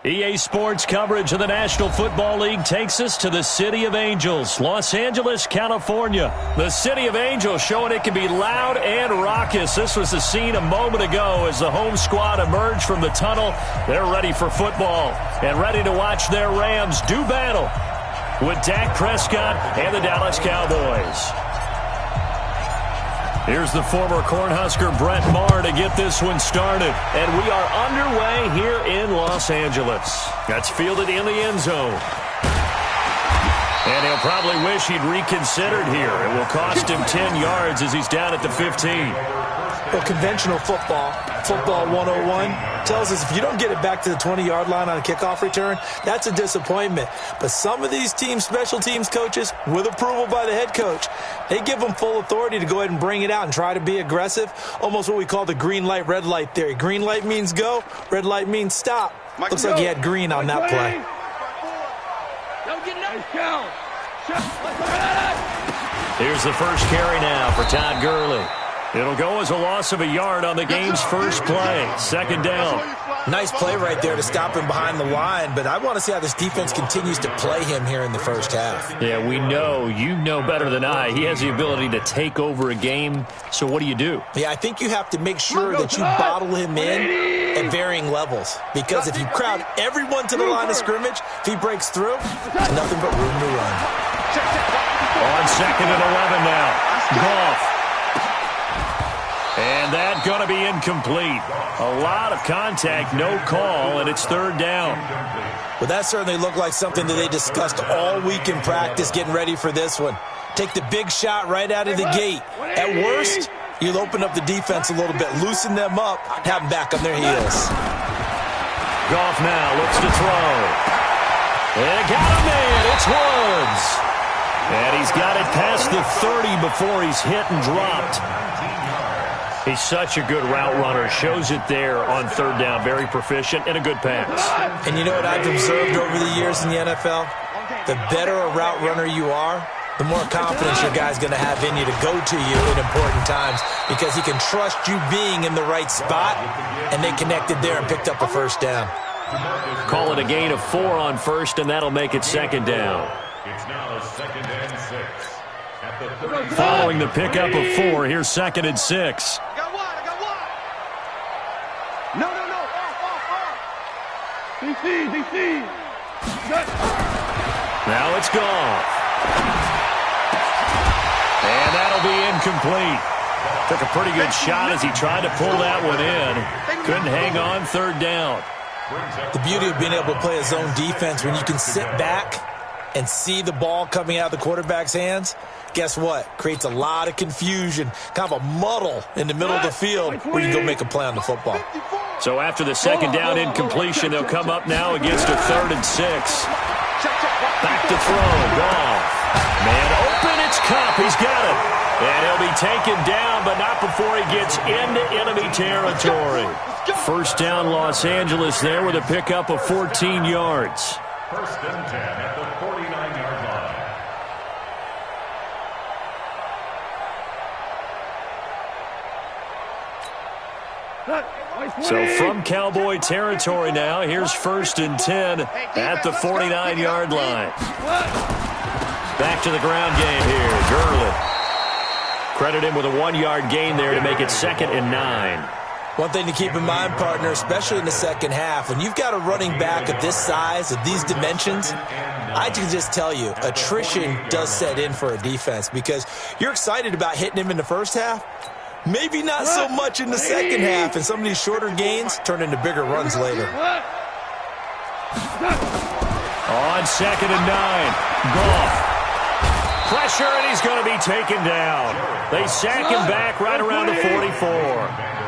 EA Sports coverage of the National Football League takes us to the City of Angels, Los Angeles, California. The City of Angels showing it can be loud and raucous. This was the scene a moment ago as the home squad emerged from the tunnel. They're ready for football and ready to watch their Rams do battle with Dak Prescott and the Dallas Cowboys. Here's the former Cornhusker Brett Maher to get this one started. And we are underway here in Los Angeles. That's fielded in the end zone. And he'll probably wish he'd reconsidered here. It will cost him 10 yards as he's down at the 15. Well, conventional football 101, tells us if you don't get it back to the 20-yard line on a kickoff return, that's a disappointment. But some of these team special teams coaches, with approval by the head coach, they give them full authority to go ahead and bring it out and try to be aggressive, almost what we call the green light, red light theory. Green light means go, red light means stop. Looks like he had green on that play. Here's the first carry now for Todd Gurley. It'll go as a loss of a yard on the game's first play. Second down. Nice play right there to stop him behind the line, but I want to see how this defense continues to play him here in the first half. Yeah, we know. You know better than I. He has the ability to take over a game, so what do you do? Yeah, I think you have to make sure that you bottle him in at varying levels, because if you crowd everyone to the line of scrimmage, if he breaks through, there's nothing but room to run. On second and 11 now. Goff. And that's going to be incomplete. A lot of contact, no call, and it's third down. Well, that certainly looked like something that they discussed all week in practice getting ready for this one. Take the big shot right out of the gate. At worst, you'll open up the defense a little bit, loosen them up, have them back on their heels. Goff now looks to throw. And got him there. It's Woods. And he's got it past the 30 before he's hit and dropped. He's such a good route runner. Shows it there on third down. Very proficient and a good pass. And you know what I've observed over the years in the NFL? The better a route runner you are, the more confidence your guy's going to have in you to go to you in important times, because he can trust you being in the right spot, and they connected there and picked up a first down. Call it a gain of 4 on first, and that'll make it second down. It's now second and 6. Following the pickup of 4, here's second and 6. I got one. No. DC. Now it's Goff. And that'll be incomplete. Took a pretty good shot as he tried to pull that one in. Couldn't hang on third down. The beauty of being able to play a zone defense when you can sit back and see the ball coming out of the quarterback's hands, guess what? Creates a lot of confusion, kind of a muddle in the middle of the field where you can go make a play on the football. So after the second down incompletion, they'll come up now against a 3rd and 6. Back to throw. Goff. Man open. It's Kupp. He's got it. And he'll be taken down, but not before he gets into enemy territory. First down, Los Angeles there with a pickup of 14 yards. First and 10 at the 49-yard line. So from Cowboy territory now, here's first and 10 at the 49-yard line. Back to the ground game here. Gurley. Credit him with a 1-yard gain there to make it second and 9. One thing to keep in mind, partner, especially in the second half, when you've got a running back of this size, of these dimensions, I can just tell you, attrition does set in for a defense, because you're excited about hitting him in the first half. Maybe not so much in the second half, and some of these shorter gains turn into bigger runs later. On second and 9, Goff. Pressure, and he's going to be taken down. They sack him back right around the 44.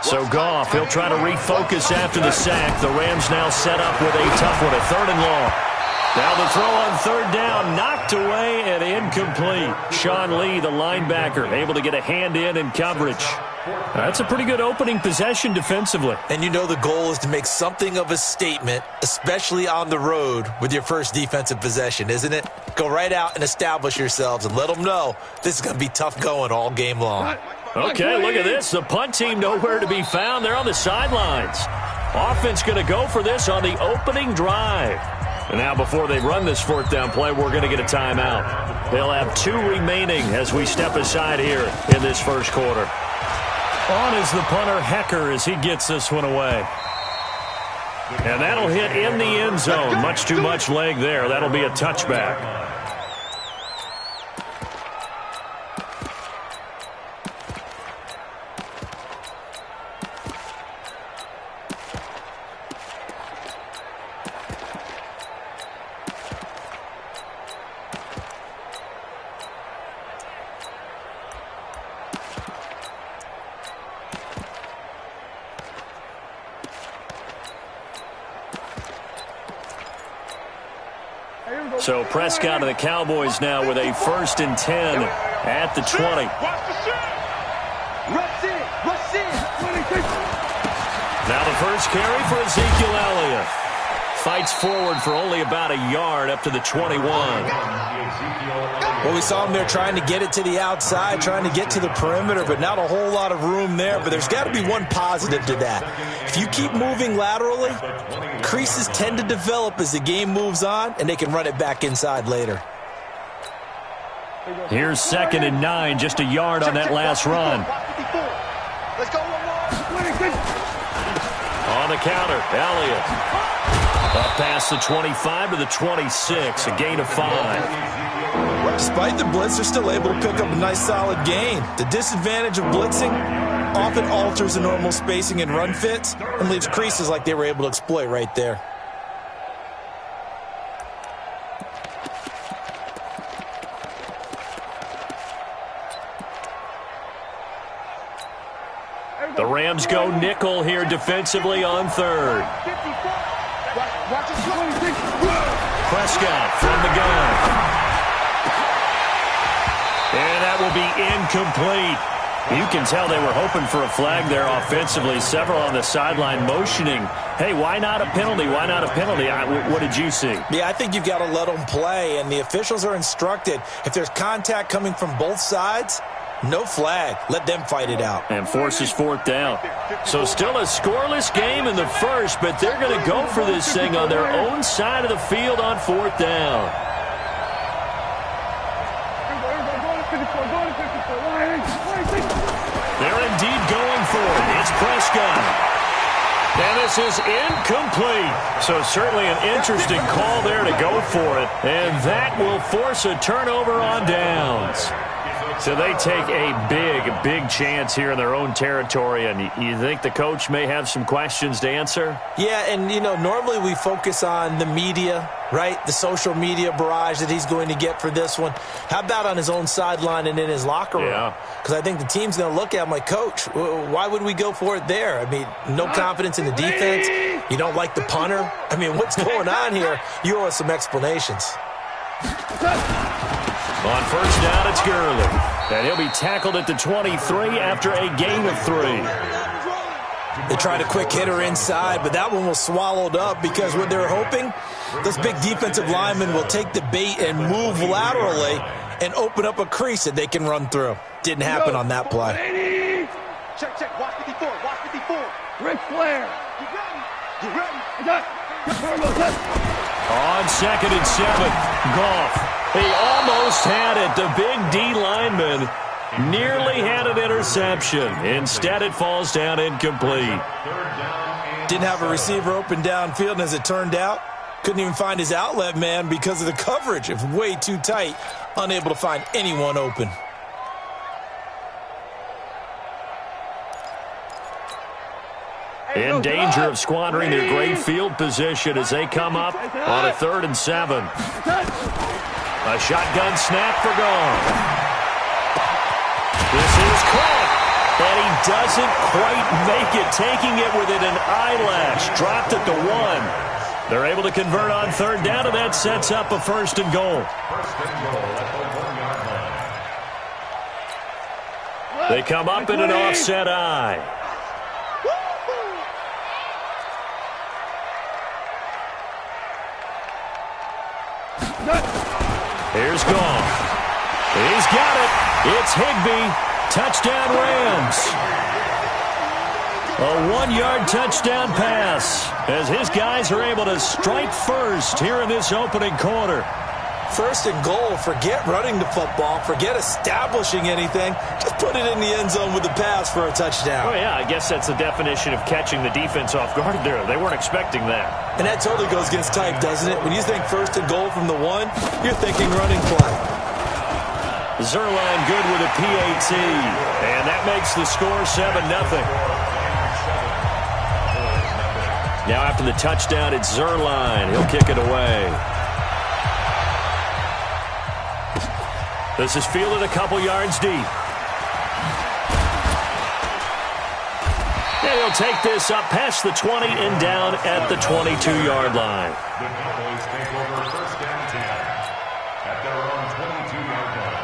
So Goff, he'll try to refocus after the sack. The Rams now set up with a tough one, a 3rd and long. Now the throw on third down, knocked away and incomplete. Sean Lee, the linebacker, able to get a hand in coverage. That's a pretty good opening possession defensively. And you know the goal is to make something of a statement, especially on the road with your first defensive possession, isn't it? Go right out and establish yourselves and let them know this is going to be tough going all game long. Okay, look at this. The punt team nowhere to be found. They're on the sidelines. Offense going to go for this on the opening drive. And now before they run this fourth down play, we're going to get a timeout. They'll have 2 remaining as we step aside here in this first quarter. On is the punter, Hecker, as he gets this one away. And that'll hit in the end zone. Much too much leg there. That'll be a touchback. So Prescott and the Cowboys now with a 1st and 10 at the 20. Now the first carry for Ezekiel Elliott. Fights forward for only about a yard up to the 21. Well, we saw him there trying to get it to the outside, trying to get to the perimeter, but not a whole lot of room there. But there's got to be one positive to that. If you keep moving laterally, creases tend to develop as the game moves on, and they can run it back inside later. Here's 2nd and 9, just a yard on that last run. Let's go. On the counter, Elliott. Up past the 25 to the 26, a gain of 5. Despite the blitz, they're still able to pick up a nice solid gain. The disadvantage of blitzing often alters the normal spacing and run fits and leaves creases like they were able to exploit right there. The Rams go nickel here defensively on 3rd. Prescott from the gun. And that will be incomplete. You can tell they were hoping for a flag there offensively. Several on the sideline motioning, hey, why not a penalty? Why not a penalty? What did you see? Yeah, I think you've got to let them play, and the officials are instructed. If there's contact coming from both sides, no flag. Let them fight it out. And forces 4th down. So still a scoreless game in the first, but they're going to go for this thing on their own side of the field on 4th down. They're indeed going for it. It's Prescott. And this is incomplete. So certainly an interesting call there to go for it. And that will force a turnover on downs. So they take a big chance here in their own territory, and you think the coach may have some questions to answer? Yeah, and, normally we focus on the media, right? The social media barrage that he's going to get for this one. How about on his own sideline and in his locker room? Yeah. Because I think the team's going to look at him like, Coach, why would we go for it there? I mean, no confidence in the defense. You don't like the punter. I mean, what's going on here? You owe us some explanations. On 1st down, it's Gurley. And he'll be tackled at the 23 after a gain of 3. They tried a quick hitter inside, but that one was swallowed up because what they're hoping, those big defensive linemen will take the bait and move laterally and open up a crease that they can run through. Didn't happen on that play. Check. Watch 54. Ric Flair. You ready? On 2nd and 7, Goff. He almost had it. The big D lineman nearly had an interception. Instead, it falls down incomplete. Didn't have a receiver open downfield, and as it turned out, couldn't even find his outlet man because of the coverage. It was way too tight, unable to find anyone open. In danger of squandering their great field position as they come up on a 3rd and 7. A shotgun snap for Goff. This is caught, and he doesn't quite make it, taking it within an eyelash. Dropped at the 1. They're able to convert on 3rd down, and that sets up a 1st and goal. They come up in an offset eye. Here's Goff. He's got it. It's Higbee. Touchdown Rams. A 1-yard touchdown pass as his guys are able to strike first here in this opening quarter. First and goal, forget running the football, forget establishing anything. Just put it in the end zone with the pass for a touchdown. Oh, yeah, I guess that's the definition of catching the defense off guard there. They weren't expecting that. And that totally goes against type, doesn't it? When you think first and goal from the 1, you're thinking running play. Zuerlein good with a PAT, and that makes the score 7-0. Now after the touchdown, it's Zuerlein. He'll kick it away. This is fielded a couple yards deep. And he'll take this up past the 20 and down at the 22-yard line. The Cowboys take over first and 10 at their own 22-yard line.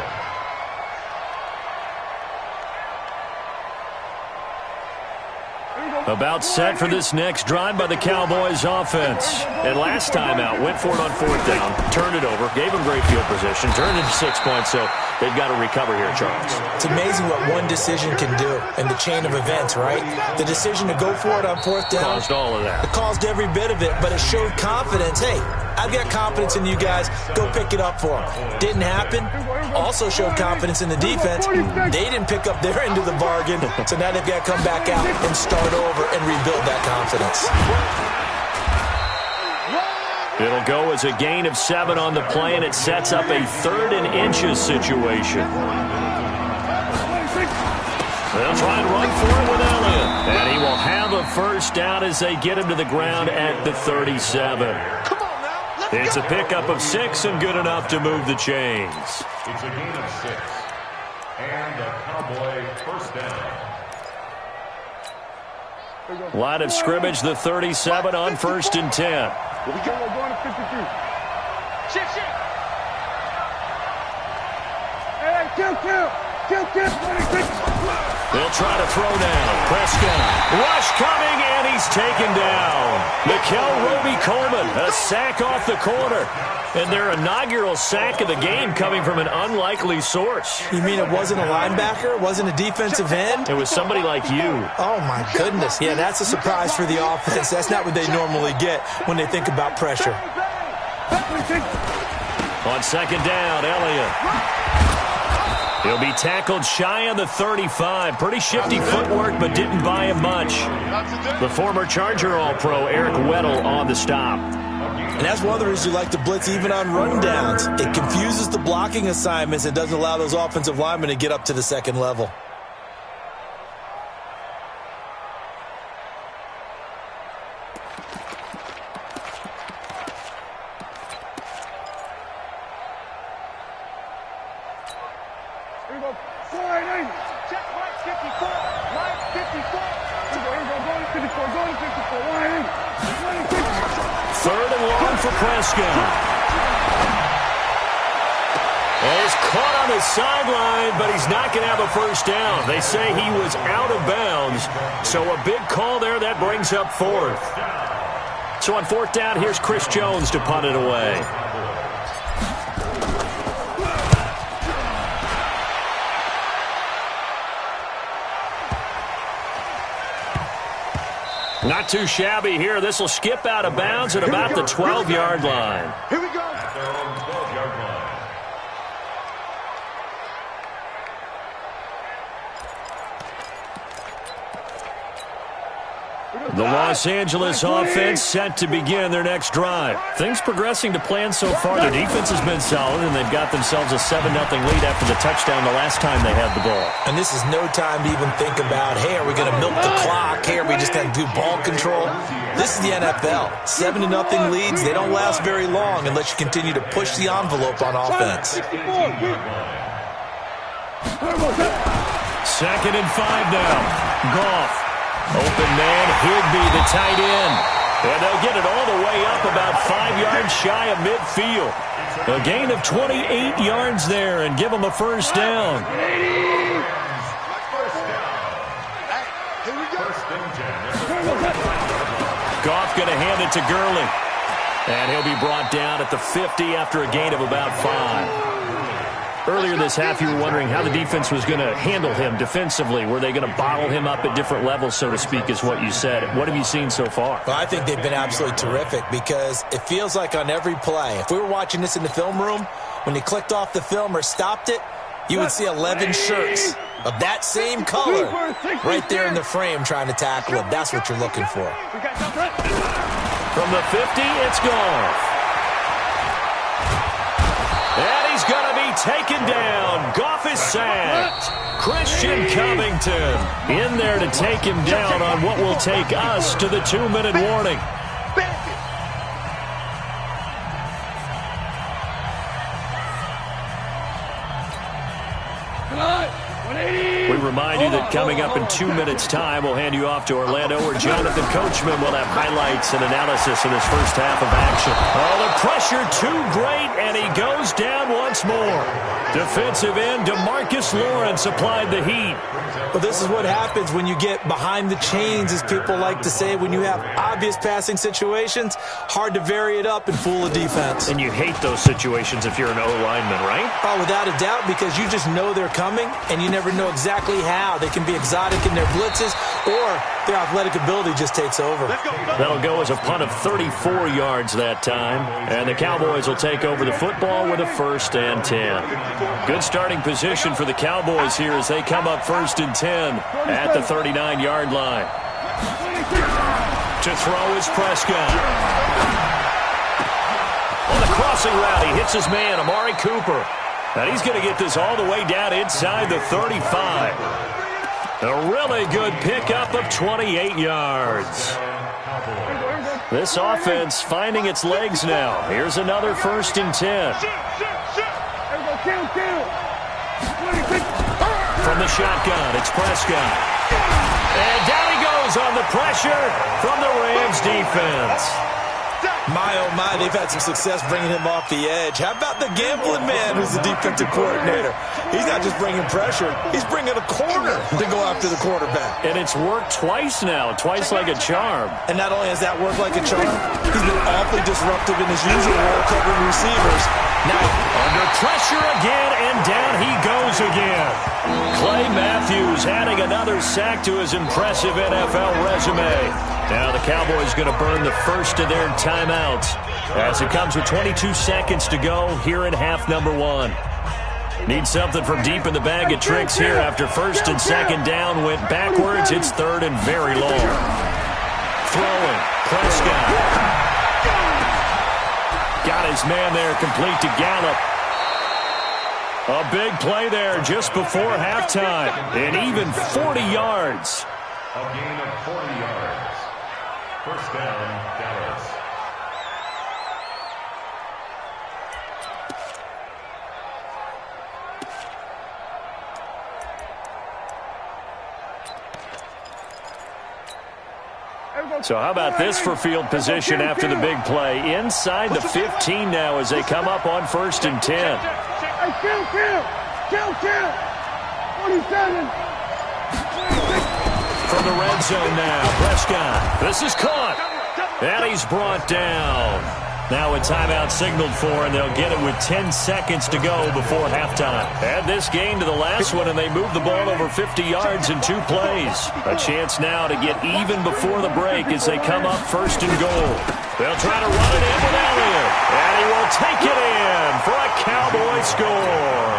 About set for this next drive by the Cowboys offense. And last time out, went for it on 4th down, turned it over, gave them great field position, turned it into 6 points, so they've got to recover here, Charles. It's amazing what one decision can do in the chain of events, right? The decision to go for it on 4th down. Caused all of that. It caused every bit of it, but it showed confidence. Hey, I've got confidence in you guys. Go pick it up for them. Didn't happen. Also showed confidence in the defense. They didn't pick up their end of the bargain, so now they've got to come back out and start over and rebuild that confidence. It'll go as a gain of 7 on the play, and it sets up a 3rd and inches situation. They'll try and run for it with Elliott. And he will have a first down as they get him to the ground at the 37. It's a pickup of 6 and good enough to move the chains. It's a gain of 6. And a Cowboy first down. Line of scrimmage, the 37 on 1st and 10. Here we go. We're going to 53. Shift. Hey, kill. 26. They'll try to throw down. Prescott. Rush coming, and he's taken down. Mikel Roby-Coleman, a sack off the corner. And their inaugural sack of the game coming from an unlikely source. You mean it wasn't a linebacker? It wasn't a defensive end? It was somebody like you. Oh, my goodness. Yeah, that's a surprise for the offense. That's not what they normally get when they think about pressure. On 2nd down, Elliott. He'll be tackled shy of the 35. Pretty shifty footwork, but didn't buy him much. The former Charger All-Pro, Eric Weddle, on the stop. And that's one of the reasons you like to blitz even on rundowns. It confuses the blocking assignments and doesn't allow those offensive linemen to get up to the second level. Here we go. Slide in. Check line 54. Line 54. Here we go. Going to 54. Going to 54. Line in. 3rd and long for Prescott. And he's caught on the sideline, but he's not going to have a first down. They say he was out of bounds, so a big call there. That brings up 4th. So on 4th down, here's Chris Jones to punt it away. Not too shabby here. This will skip out of bounds at about the 12-yard line. Here we go. At their own 12-yard line. The Los Angeles offense set to begin their next drive. Things progressing to plan so far. Their defense has been solid, and they've got themselves a 7-0 lead after the touchdown the last time they had the ball. And this is no time to even think about, hey, are we going to milk the clock? Hey, are we just going to do ball control? This is the NFL. 7-0 leads, they don't last very long unless you continue to push the envelope on offense. 2nd and 5 now. Goff. Open man, Higby, the tight end. And they'll get it all the way up about 5 yards shy of midfield. A gain of 28 yards there and give them a first down. Goff going to hand it to Gurley. And he'll be brought down at the 50 after a gain of about 5. Earlier this half, you were wondering how the defense was going to handle him defensively. Were they going to bottle him up at different levels, so to speak, is what you said. What have you seen so far? Well, I think they've been absolutely terrific because it feels like on every play, if we were watching this in the film room, when you clicked off the film or stopped it, you would see 11 shirts of that same color right there in the frame trying to tackle him. That's what you're looking for. From the 50, it's Goff. And he's going to be taken down. Goff is sacked. Christian Covington in there to take him down on what will take us to the 2-minute warning. We remind you that coming up in 2 minutes' time, we'll hand you off to Orlando, where Jonathan Coachman will have highlights and analysis of this first half of action. Oh, the pressure too great, and he goes down once more. Defensive end DeMarcus Lawrence applied the heat. Well, this is what happens when you get behind the chains, as people like to say. When you have obvious passing situations, hard to vary it up and fool a defense. And you hate those situations if you're an O-lineman, right? Oh, without a doubt, because you just know they're coming, and you never know exactly how. They can be exotic in their blitzes, or their athletic ability just takes over. That'll go as a punt of 34 yards that time, and the Cowboys will take over the football with a 1st and 10. Good starting position for the Cowboys here as they come up 1st and 10 at the 39-yard line. To throw is Prescott. On the crossing route, he hits his man, Amari Cooper. And he's going to get this all the way down inside the 35. A really good pickup of 28 yards. This offense finding its legs now. Here's another 1st and 10. From the shotgun, it's Prescott. And down he goes on the pressure from the Rams defense. My, oh my, they've had some success bringing him off the edge. How about the gambling man who's the defensive coordinator? He's not just bringing pressure, he's bringing a corner to go after the quarterback. And it's worked twice now, twice like a charm. And not only has that worked like a charm, he's been awfully disruptive in his usual role covering receivers. Now, under pressure again, and down he goes again. Clay Matthews adding another sack to his impressive NFL resume. Now the Cowboys going to burn the first of their timeouts as it comes with 22 seconds to go here in half number 1. Need something from deep in the bag of tricks here after 1st and 2nd down went backwards. It's 3rd and very long. Throwing, Prescott. Got his man there complete to Gallup. A big play there just before halftime. And even 40 yards. A gain of 40 yards. 1st down, Dallas. So how about this for field position after the big play? Inside the 15 now as they come up on 1st and 10. Kill. 27. From the red zone now, Prescott. This is caught. And he's brought down. Now a timeout signaled for, and they'll get it with 10 seconds to go before halftime. Add this game to the last one, and they move the ball over 50 yards in 2 plays. A chance now to get even before the break as they come up 1st and goal. They'll try to run it in with Elliott, and he will take it in for a Cowboy score.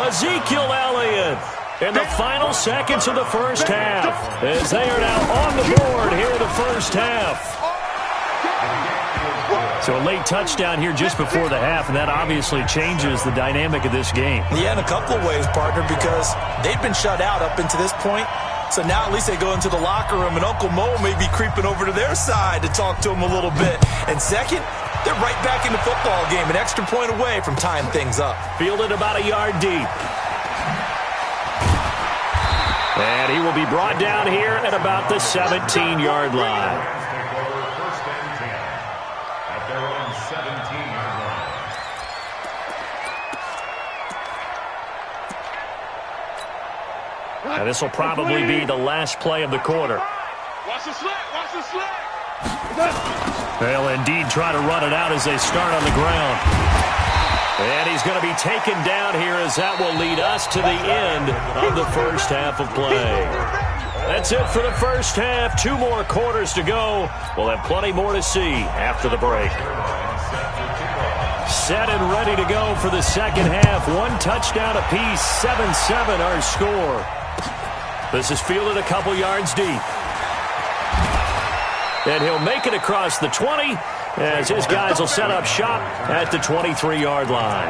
Ezekiel Elliott in the final seconds of the first half as they are now on the board here in the first half. So a late touchdown here just before the half, and that obviously changes the dynamic of this game. Yeah, in a couple of ways, partner, because they've been shut out up until this point. So now at least they go into the locker room, and Uncle Mo may be creeping over to their side to talk to them a little bit. And second, they're right back in the football game, an extra point away from tying things up. Fielded about a yard deep. And he will be brought down here at about the 17-yard line. And this will probably be the last play of the quarter. Watch the slant. They'll indeed try to run it out as they start on the ground. And he's going to be taken down here as that will lead us to the end of the first half of play. That's it for the first half. 2 more quarters to go. We'll have plenty more to see after the break. Set and ready to go for the second half. 1 touchdown apiece, 7-7 our score. This is fielded a couple yards deep. And he'll make it across the 20 as his guys will set up shop at the 23-yard line.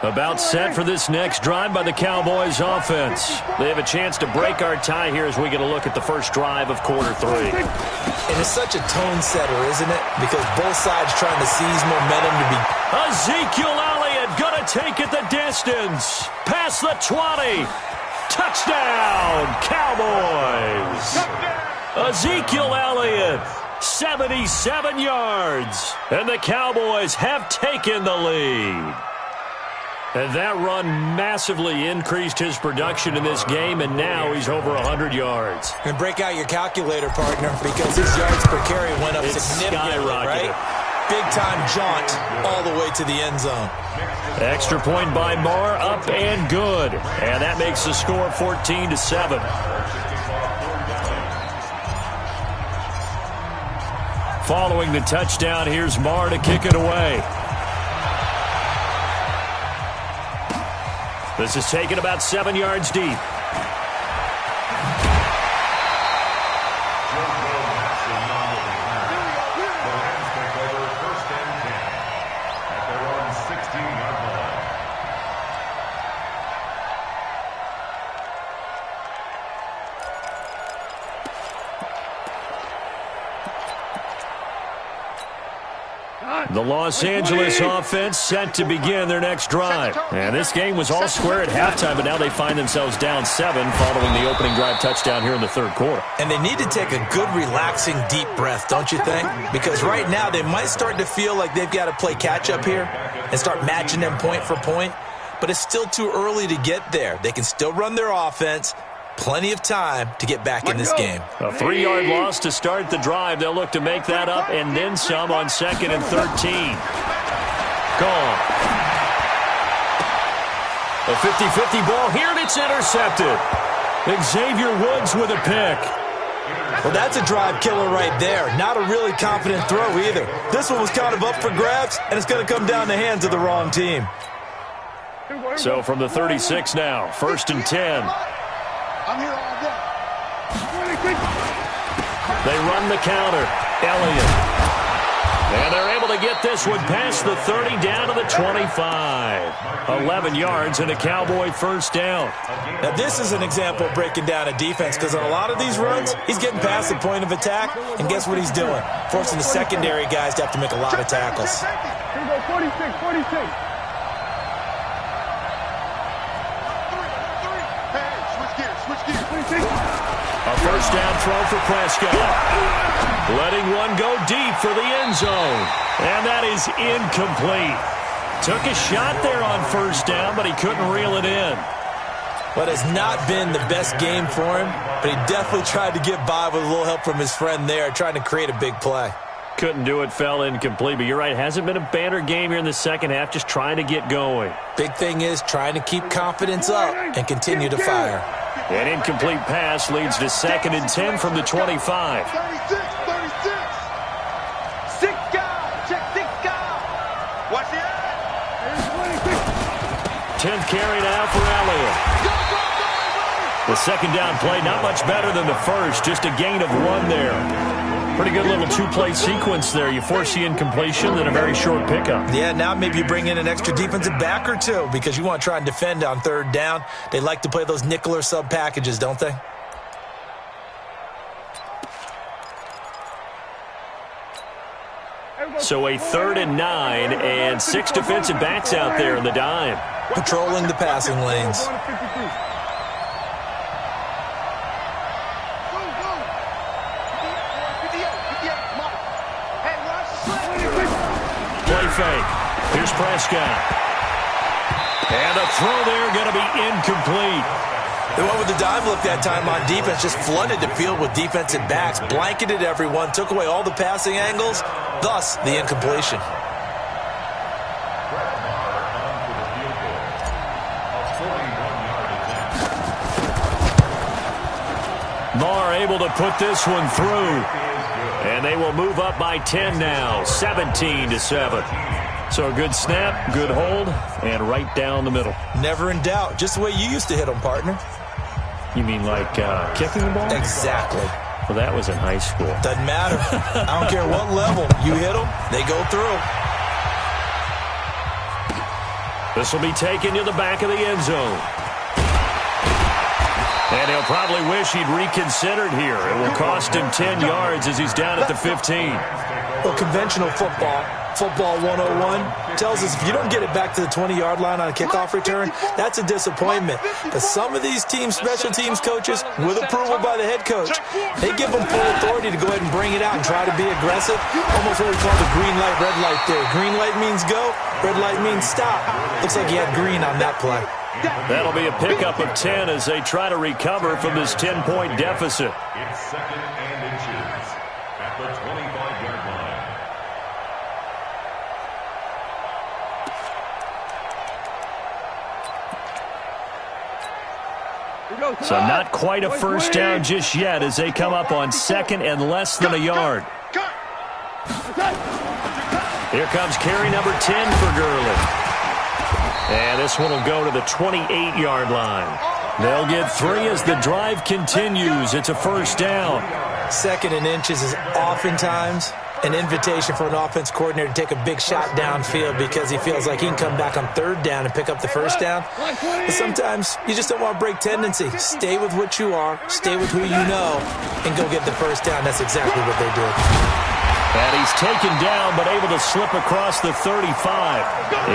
About set for this next drive by the Cowboys offense. They have a chance to break our tie here as we get a look at the first drive of quarter 3. And it's such a tone setter, isn't it? Because both sides trying to seize momentum to be... Ezekiel Elliott going to take it the distance. Past the 20. Touchdown, Cowboys. Ezekiel Elliott, 77 yards. And the Cowboys have taken the lead. And that run massively increased his production in this game, and now he's over 100 yards. And break out your calculator, partner, because his yards per carry went up significantly, right? Big-time jaunt all the way to the end zone. Extra point by Marr, up and good. And that makes the score 14-7. Following the touchdown, here's Marr to kick it away. This is taken about 7 yards deep. The Los Angeles offense set to begin their next drive. And this game was all square at halftime, but now they find themselves down 7 following the opening drive touchdown here in the third quarter. And they need to take a good, relaxing, deep breath, don't you think? Because right now they might start to feel like they've got to play catch-up here and start matching them point for point. But it's still too early to get there. They can still run their offense. Plenty of time to get back in this game. A 3-yard loss to start the drive. They'll look to make that up and then some on 2nd and 13. Gone. A 50-50 ball here, and it's intercepted. Xavier Woods with a pick. Well, that's a drive killer right there. Not a really confident throw either. This one was kind of up for grabs, and it's going to come down the hands of the wrong team. So from the 36 now, 1st and 10. I'm here all day. They run the counter. Elliott. And they're able to get this one past the 30 down to the 25. 11 yards and a Cowboy first down. Now, this is an example of breaking down a defense because on a lot of these runs, he's getting past the point of attack, and guess what he's doing? Forcing the secondary guys to have to make a lot of tackles. Here we go, 46. A first down throw for Prescott. Letting one go deep for the end zone. And that is incomplete. Took a shot there on first down, but he couldn't reel it in. But it's not been the best game for him, but he definitely tried to get by with a little help from his friend there, trying to create a big play. Couldn't do it, fell incomplete. But you're right, hasn't been a banner game here in the second half, just trying to get going. Big thing is trying to keep confidence up and continue to fire. An incomplete pass leads to 2nd and 10 from the 25. 36. 6 guys. Check 6 guys. Watch the eye. 10th carry now for Elliott. The second down play, not much better than the first, just a gain of 1 there. Pretty good little 2-play sequence there. You force the incompletion, then a very short pickup. Yeah, now maybe you bring in an extra defensive back or two because you want to try and defend on 3rd down. They like to play those nickel or sub packages, don't they? So a 3rd and 9 and 6 defensive backs out there in the dime. Patrolling the passing lanes. Play fake. Here's Prescott. incomplete. They went with the dime look that time on defense, just flooded the field with defensive backs, blanketed everyone, took away all the passing angles, thus the incompletion. Marr able to put this one through. And they will move up by 10 now, 17-7. So a good snap, good hold, and right down the middle. Never in doubt. Just the way you used to hit them, partner. You mean like kicking the ball? Exactly. Well, that was in high school. Doesn't matter. I don't care what level. You hit them, they go through. This will be taken to the back of the end zone. And he'll probably wish he'd reconsidered here. It will cost him 10 yards as he's down at the 15. Well, conventional football 101, tells us if you don't get it back to the 20-yard line on a kickoff return, that's a disappointment. But some of these special teams coaches, with approval by the head coach, they give them full authority to go ahead and bring it out and try to be aggressive. Almost what we call the green light, red light theory. Green light means go, red light means stop. Looks like he had green on that play. That'll be a pickup of 10 as they try to recover from this 10-point deficit. It's second and inches at the 25-yard line. So not quite a first down just yet as they come up on second and less than a yard. Here comes carry number 10 for Gurley. And this one will go to the 28-yard line. They'll get 3 as the drive continues. It's a first down. Second and inches is oftentimes an invitation for an offense coordinator to take a big shot downfield because he feels like he can come back on third down and pick up the first down. But sometimes you just don't want to break tendency. Stay with what you are, stay with who you know, and go get the first down. That's exactly what they did. And he's taken down but able to slip across the 35.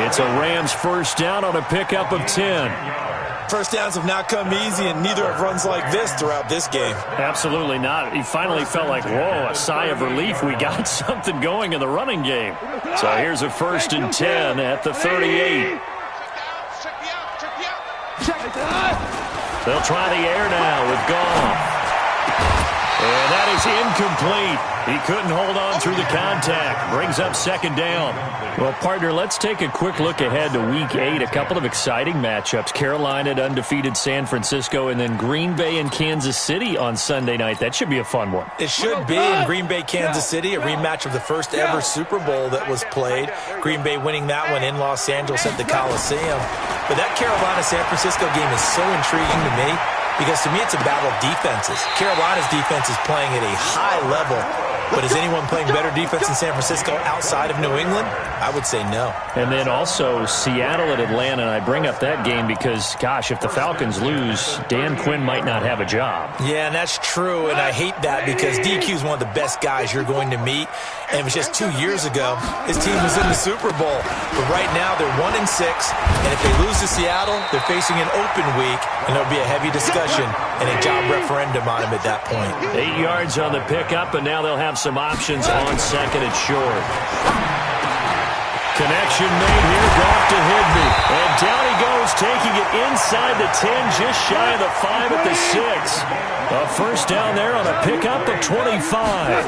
It's a Rams first down on a pickup of 10. First downs have not come easy, and neither have runs like this throughout this game. Absolutely not. He finally felt like, whoa, a sigh of relief. We got something going in the running game. So here's a first and 10 at the 38. They'll try the air now with Goff. And that is incomplete. He couldn't hold on through the contact. Brings up second down. Well, partner, let's take a quick look ahead to Week 8. A couple of exciting matchups. Carolina at undefeated San Francisco, and then Green Bay and Kansas City on Sunday night. That should be a fun one. It should be. In Green Bay, Kansas City, a rematch of the first ever Super Bowl that was played. Green Bay winning that one in Los Angeles at the Coliseum. But that Carolina-San Francisco game is so intriguing to me, because to me it's a battle of defenses. Carolina's defense is playing at a high level, but is anyone playing better defense in San Francisco outside of New England? I would say no. And then also Seattle at Atlanta, and I bring up that game because, gosh, if the Falcons lose, Dan Quinn might not have a job. Yeah, and that's true, and I hate that because DQ is one of the best guys you're going to meet, and it was just 2 years ago his team was in the Super Bowl. But right now they're 1-6, and if they lose to Seattle, they're facing an open week, and there'll be a heavy discussion and a job referendum on him at that point. 8 yards on the pickup, and now they'll have some options on second and short. Connection made here, Goff to Higbee. And down he goes, taking it inside the 10, just shy of the 5 at the 6. A first down there on a pickup of 25.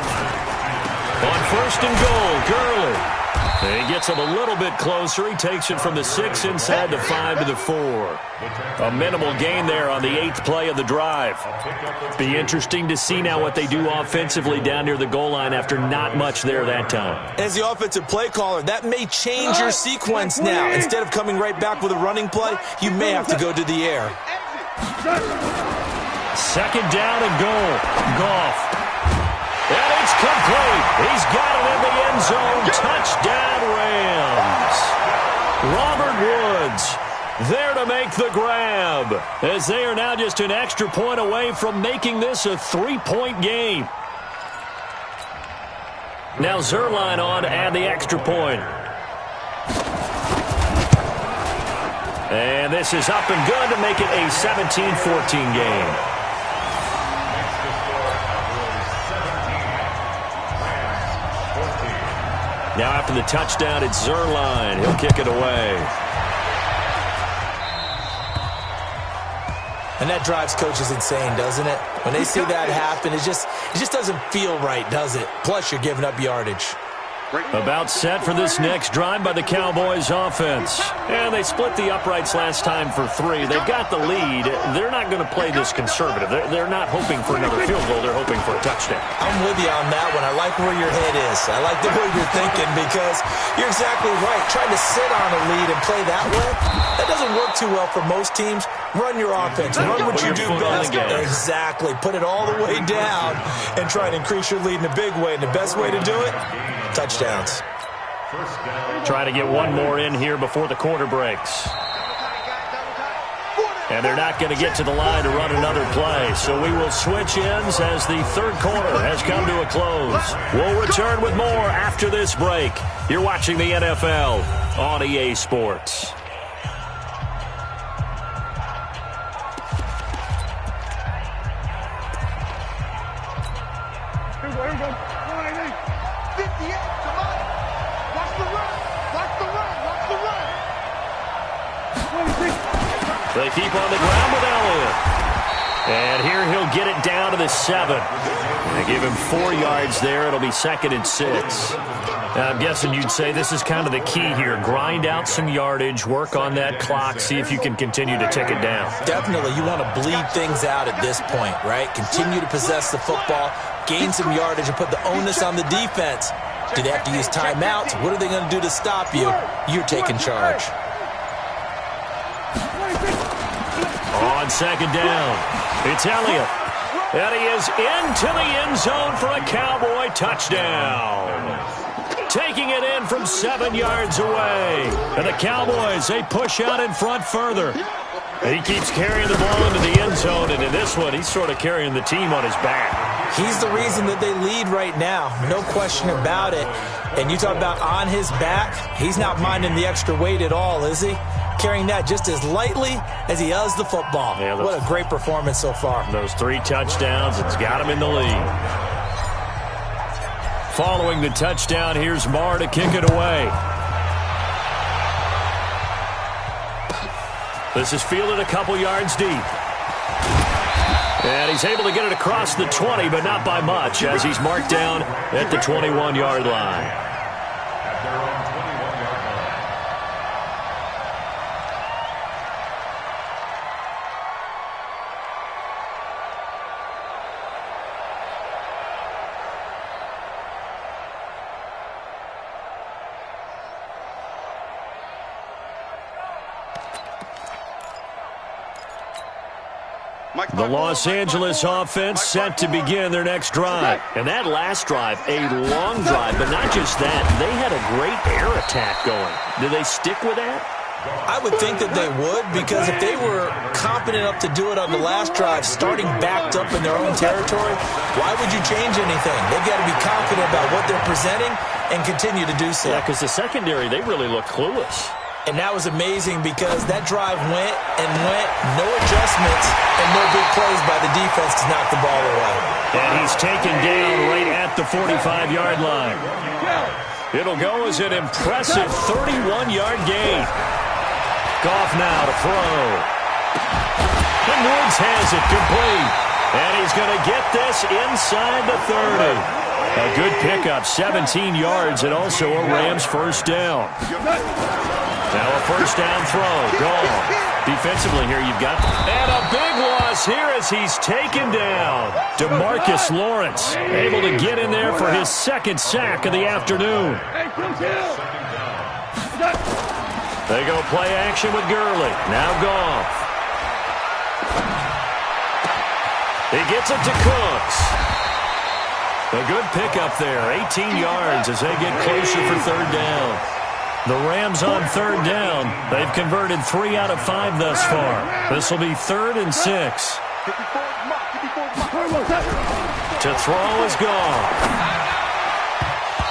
On first and goal, Gurley. And he gets him a little bit closer. He takes it from the 6 inside the 5 to the 4. A minimal gain there on the 8th play of the drive. Be interesting to see now what they do offensively down near the goal line after not much there that time. As the offensive play caller, that may change your sequence now. Instead of coming right back with a running play, you may have to go to the air. Second down and goal. Goff. And it's complete. He's got it in the end zone. Touchdown, Rams. Robert Woods there to make the grab, as they are now just an extra point away from making this a 3-point game. Now Zerline on to add the extra point. And this is up and good to make it a 17-14 game. Now after the touchdown, it's Zerline. He'll kick it away. And that drives coaches insane, doesn't it? When they see that happen, it just doesn't feel right, does it? Plus, you're giving up yardage. About set for this next drive by the Cowboys offense. And they split the uprights last time for 3. They've got the lead. They're not going to play this conservative. They're not hoping for another field goal. They're hoping for a touchdown. I'm with you on that one. I like where your head is. I like the way you're thinking because you're exactly right. Trying to sit on a lead and play that way, that doesn't work too well for most teams. Run your offense. Run what you do best. Exactly. Put it all the way down and try and increase your lead in a big way. And the best way to do it, touchdowns. Try to get one more in here before the quarter breaks. And they're not going to get to the line to run another play. So we will switch ends as the third quarter has come to a close. We'll return with more after this break. You're watching the NFL on EA Sports. Here we go. 58, come on. Watch the run. Watch the run. Watch the run. 26. They keep on the ground with Elliott. And here he'll get it down to the 7. They give him 4 yards there. It'll be 2nd and 6. I'm guessing you'd say this is kind of the key here. Grind out some yardage, work on that clock, see if you can continue to tick it down. Definitely. You want to bleed things out at this point, right? Continue to possess the football, gain some yardage, and put the onus on the defense. Do they have to use timeouts? What are they going to do to stop you? You're taking charge. On 2nd down, it's Elliott. And he is into the end zone for a Cowboy touchdown. Taking it in from 7 yards away. And the Cowboys, they push out in front further. And he keeps carrying the ball into the end zone. And in this one, he's sort of carrying the team on his back. He's the reason that they lead right now. No question about it. And you talk about on his back, he's not minding the extra weight at all, is he? Carrying that just as lightly as he does the football. Yeah, what a great performance so far. Those 3 touchdowns, it's got him in the lead. Following the touchdown, here's Marr to kick it away. This is fielded a couple yards deep. And he's able to get it across the 20, but not by much, as he's marked down at the 21-yard line. The Los Angeles offense set to begin their next drive. And that last drive, a long drive, but not just that. They had a great air attack going. Do they stick with that? I would think that they would, because if they were confident enough to do it on the last drive, starting backed up in their own territory, why would you change anything? They've got to be confident about what they're presenting and continue to do so. Yeah, because the secondary, they really look clueless. And that was amazing because that drive went and went, no adjustments, and no big plays by the defense to knock the ball away. And he's taken down right at the 45-yard line. It'll go as an impressive 31-yard gain. Goff now to throw. And Woods has it complete. And he's going to get this inside the 30. A good pickup, 17 yards, and also a Rams first down. Now a first down throw. Gone. Defensively here, you've got... And a big loss here as he's taken down. DeMarcus Lawrence able to get in there for his 2nd sack of the afternoon. They go play action with Gurley. Now Goff. He gets it to Cooks. A good pickup there. 18 yards as they get closer for 3rd down. The Rams on 3rd down. They've converted 3 out of 5 thus far. This will be 3rd and 6. To throw is gone.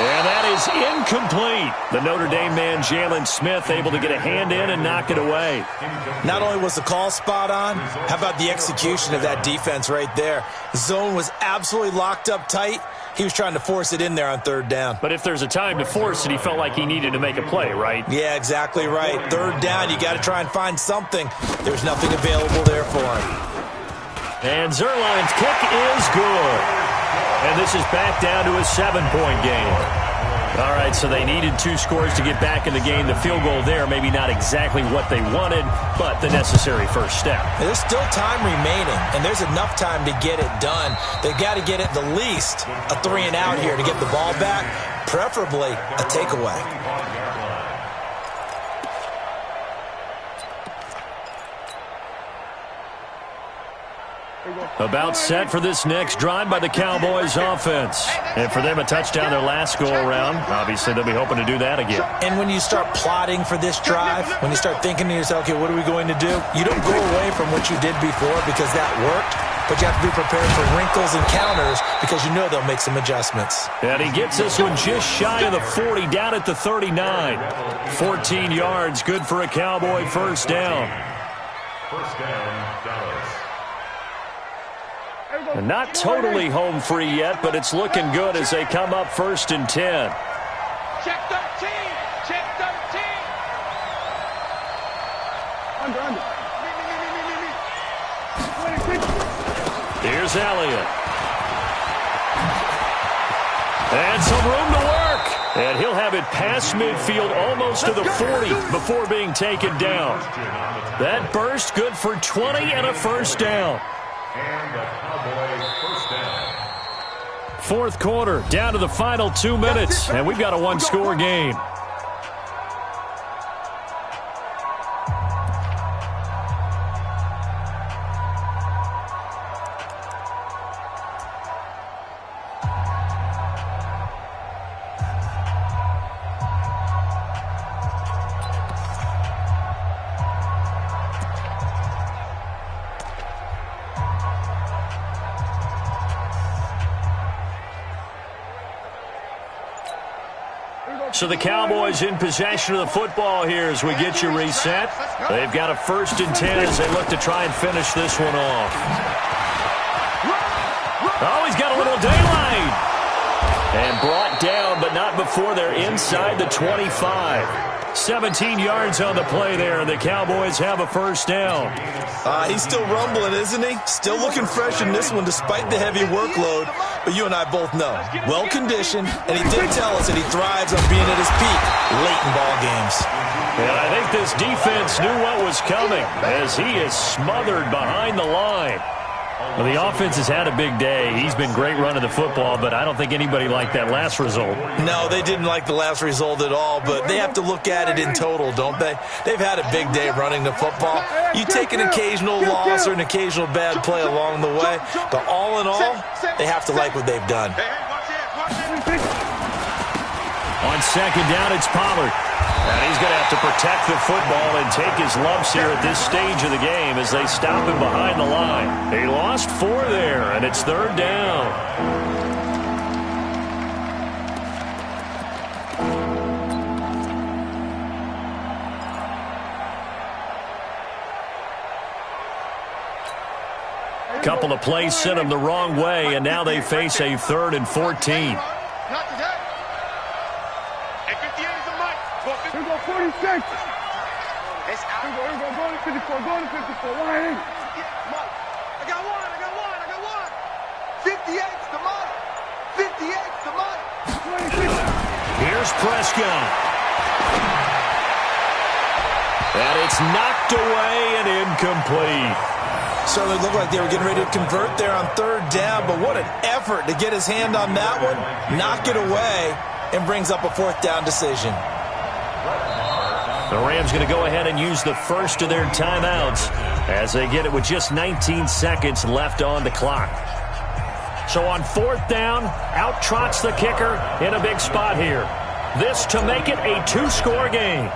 And that is incomplete. The Notre Dame man, Jalen Smith, able to get a hand in and knock it away. Not only was the call spot on, how about the execution of that defense right there? Zone was absolutely locked up tight. He was trying to force it in there on 3rd down. But if there's a time to force it, he felt like he needed to make a play, right? Yeah, exactly right. 3rd down, you got to try and find something. There's nothing available there for him. And Zerline's kick is good. And this is back down to a 7-point game. All right, so they needed 2 scores to get back in the game. The field goal there, maybe not exactly what they wanted, but the necessary first step. There's still time remaining, and there's enough time to get it done. They've got to get it the least a 3-and-out here to get the ball back, preferably a takeaway. About set for this next drive by the Cowboys offense. And for them, a touchdown their last go-around. Obviously, they'll be hoping to do that again. And when you start plotting for this drive, when you start thinking to yourself, okay, what are we going to do? You don't go away from what you did before because that worked, but you have to be prepared for wrinkles and counters because you know they'll make some adjustments. And he gets this one just shy of the 40, down at the 39. 14 yards, good for a Cowboy first down. First down, Dallas. And not totally home free yet, but it's looking good as they come up 1st and 10. Check 13. Check 13. Under. Me. Here's Elliott. And some room to work. And he'll have it past midfield almost to the 40 before being taken down. That burst good for 20 and a first down. And the Cowboys first down. 4th quarter, down to the final 2 minutes, and we've got a 1-score game. So the Cowboys in possession of the football here as we get you reset. They've got a 1st and 10 as they look to try and finish this one off. Oh, he's got a little daylight. And brought down, but not before they're inside the 25. 17 yards on the play there, and the Cowboys have a first down. He's still rumbling, isn't he? Still looking fresh in this one despite the heavy workload. But you and I both know, well-conditioned, and he did tell us that he thrives on being at his peak late in ball games. And I think this defense knew what was coming as he is smothered behind the line. Well, the offense has had a big day. He's been great running the football, but I don't think anybody liked that last result. No, they didn't like the last result at all, but they have to look at it in total, don't they? They've had a big day running the football. You take an occasional loss or an occasional bad play along the way, but all in all, they have to like what they've done. On 2nd down, it's Pollard. And he's going to have to protect the football and take his lumps here at this stage of the game as they stop him behind the line. He lost 4 there, and it's 3rd down. Couple of plays sent them the wrong way, and now they face a 3rd and 14. Not today. Hey, 58 is the mic. Here we go, 46. It's out. Here we go, go to 54, go to 54. Line in. I got one. 58's the mic. 58's the mic. 26. Here's Prescott. And it's knocked away and incomplete. Certainly looked like they were getting ready to convert there on 3rd down, but what an effort to get his hand on that one, knock it away, and brings up a 4th down decision. The Rams going to go ahead and use the first of their timeouts as they get it with just 19 seconds left on the clock. So on 4th down, out trots the kicker in a big spot here. This to make it a 2-score game.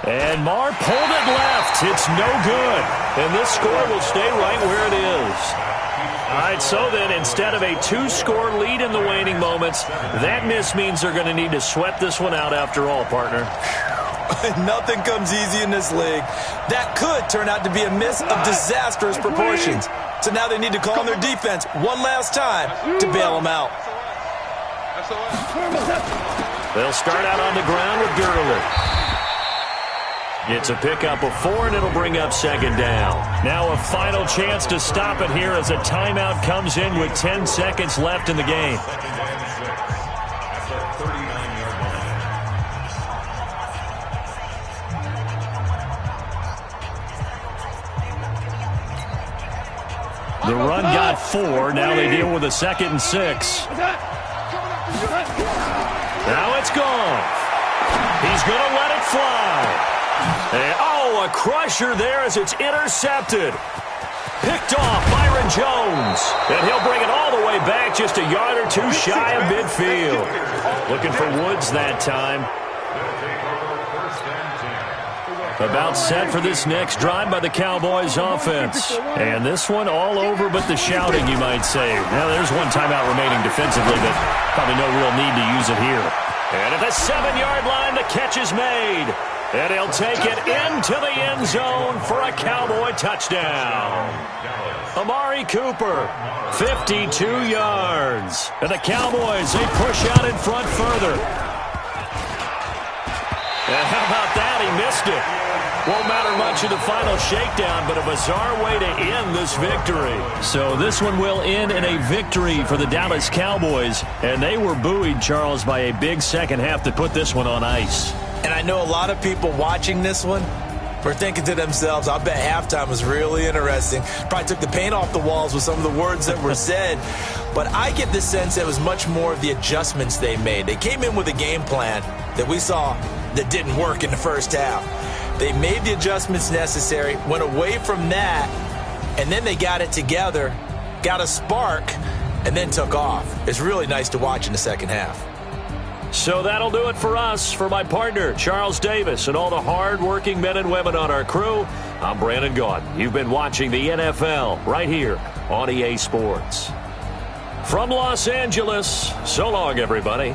And Marr pulled it left. It's no good. And this score will stay right where it is. All right, so then instead of a 2-score lead in the waning moments, that miss means they're going to need to sweat this one out after all, partner. Nothing comes easy in this league. That could turn out to be a miss of disastrous proportions. So now they need to call on their defense one last time to bail them out. They'll start out on the ground with Gurley. It's a pickup of 4, and it'll bring up second down. Now a final chance to stop it here as a timeout comes in with 10 seconds left in the game. The run got 4. Now they deal with a 2nd and 6. Now it's gone. He's going to let it fly. And, a crusher there as it's intercepted. Picked off Byron Jones. And he'll bring it all the way back just a yard or 2 shy of midfield. Looking for Woods that time. About set for this next drive by the Cowboys offense. And this one all over but the shouting, you might say. Now, there's one timeout remaining defensively, but probably no real need to use it here. And at the 7-yard line, the catch is made. And he'll take it into the end zone for a Cowboy touchdown. Amari Cooper, 52 yards. And the Cowboys, they push out in front further. And how about that? He missed it. Won't matter much in the final shakedown, but a bizarre way to end this victory. So this one will end in a victory for the Dallas Cowboys. And they were buoyed, Charles, by a big second half to put this one on ice. And I know a lot of people watching this one were thinking to themselves, I bet halftime was really interesting. Probably took the paint off the walls with some of the words that were said. But I get the sense that it was much more of the adjustments they made. They came in with a game plan that we saw that didn't work in the first half. They made the adjustments necessary, went away from that, and then they got it together, got a spark, and then took off. It's really nice to watch in the second half. So that'll do it for us. For my partner, Charles Davis, and all the hard-working men and women on our crew, I'm Brandon Gaudin. You've been watching the NFL right here on EA Sports. From Los Angeles, so long, everybody.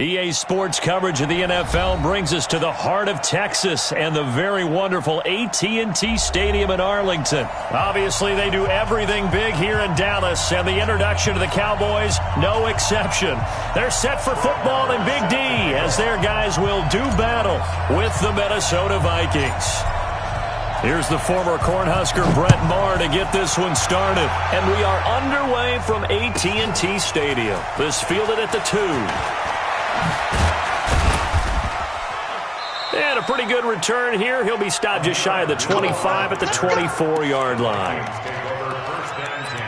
EA Sports coverage of the NFL brings us to the heart of Texas and the very wonderful AT&T Stadium in Arlington. Obviously, they do everything big here in Dallas, and the introduction to the Cowboys, no exception. They're set for football in Big D as their guys will do battle with the Minnesota Vikings. Here's the former Cornhusker Brett Maher to get this one started. And we are underway from AT&T Stadium. This fielded at the 2. And a pretty good return here. He'll be stopped just shy of the 25 at the 24-yard line. First down 10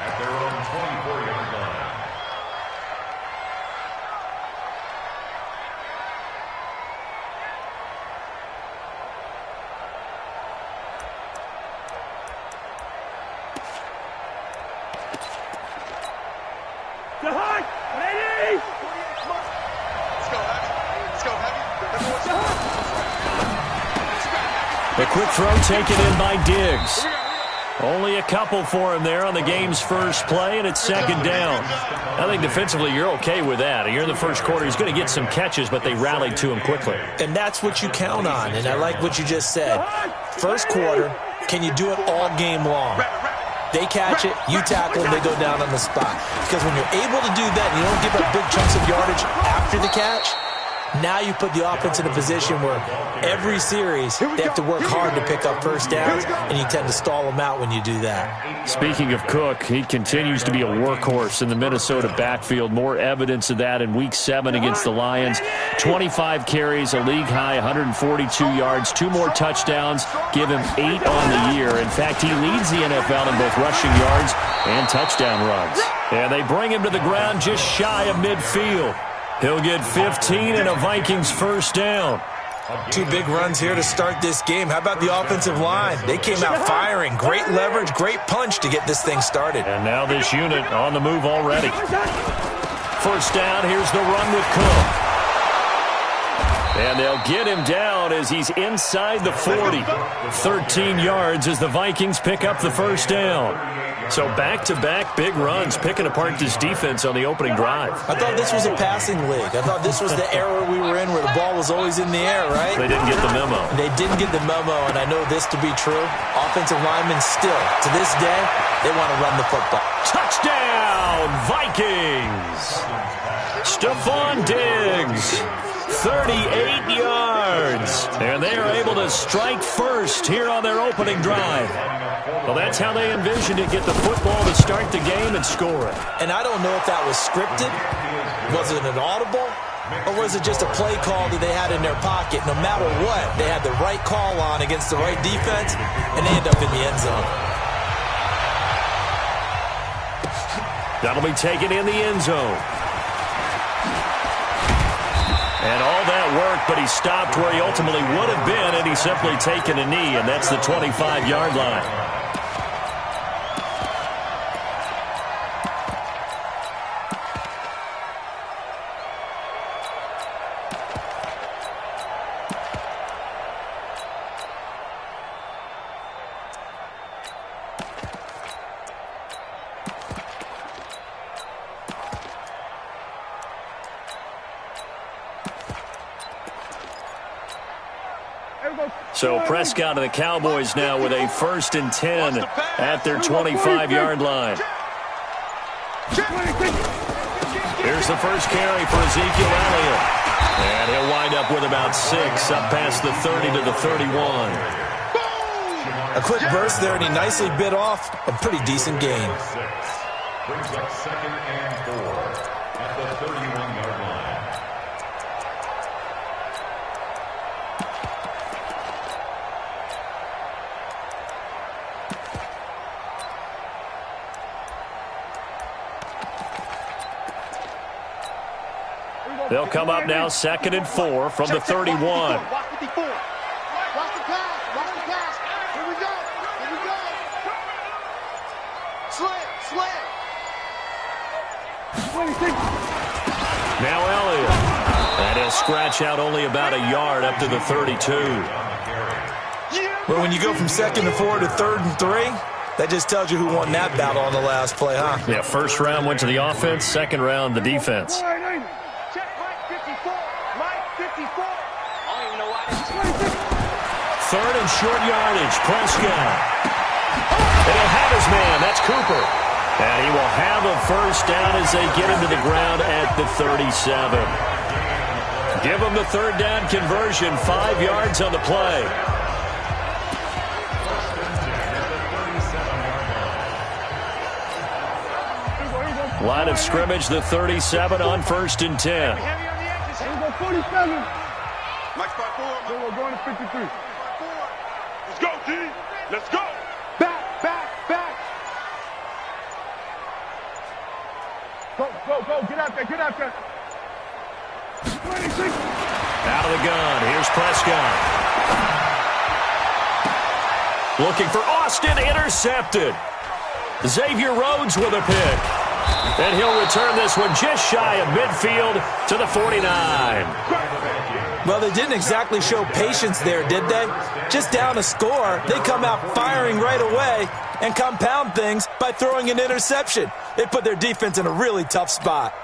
at their own 24-yard line. Ready? The quick throw taken in by Diggs. Only a couple for him there on the game's first play, and it's second down. I think defensively you're okay with that. Here in the first quarter, he's going to get some catches, but they rallied to him quickly. And that's what you count on, and I like what you just said. First quarter, can you do it all game long? They catch it, you tackle them, they go down on the spot. Because when you're able to do that and you don't give up big chunks of yardage after the catch, now you put the offense in a position where every series they have to work hard to pick up first downs, and you tend to stall them out when you do that. Speaking of Cook, he continues to be a workhorse in the Minnesota backfield. More evidence of that in Week 7 against the Lions. 25 carries, a league-high 142 yards, 2 more touchdowns, give him 8 on the year. In fact, he leads the NFL in both rushing yards and touchdown runs. And they bring him to the ground just shy of midfield. He'll get 15 and a Vikings first down. 2 big runs here to start this game. How about the offensive line? They came out firing. Great leverage, great punch to get this thing started. And now this unit on the move already. First down, here's the run with Cook. And they'll get him down as he's inside the 40. 13 yards as the Vikings pick up the first down. So back-to-back big runs, picking apart this defense on the opening drive. I thought this was a passing league. I thought this was the era we were in where the ball was always in the air, right? They didn't get the memo. They didn't get the memo, and I know this to be true. Offensive linemen still, to this day, they want to run the football. Touchdown, Vikings! Stephon Diggs. 38 yards. And they are able to strike first here on their opening drive. Well, that's how they envisioned it. Get the football to start the game and score it. And I don't know if that was scripted. Was it an audible? Or was it just a play call that they had in their pocket? No matter what, they had the right call on against the right defense, and they end up in the end zone. That'll be taken in the end zone. And all that worked, but he stopped where he ultimately would have been, and he's simply taken a knee, and that's the 25-yard line. So Prescott and the Cowboys now with a 1st and 10 at their 25-yard line. Here's the first carry for Ezekiel Elliott. And he'll wind up with about 6 up past the 30 to the 31. A quick burst there, and he nicely bit off a pretty decent gain. Brings up 2nd and 4 at the 31-yard line. They'll come up now 2nd and 4 from the 31. Watch the pass. Watch the pass. Here we go. Here we go. Slam. Now Elliott. And he'll scratch out only about a yard up to the 32. Well, when you go from 2nd and 4 to 3rd and 3, that just tells you who won that battle on the last play, huh? Yeah, first round went to the offense, second round the defense. Third and short yardage. Prescott. And he'll have his man. That's Cooper. And he will have a first down as they get him to the ground at the 37. Give him the third down conversion. 5 yards on the play. Line of scrimmage, the 37 on 1st and 10. Here we go, 47. Mike spot 4. We're going to 53. Let's go, T. Let's go. Back. Go. Get out there. 26. Out of the gun. Here's Prescott. Looking for Austin. Intercepted. Xavier Rhodes with a pick. And he'll return this one just shy of midfield to the 49. Well, they didn't exactly show patience there, did they? Just down a score, they come out firing right away and compound things by throwing an interception. They put their defense in a really tough spot.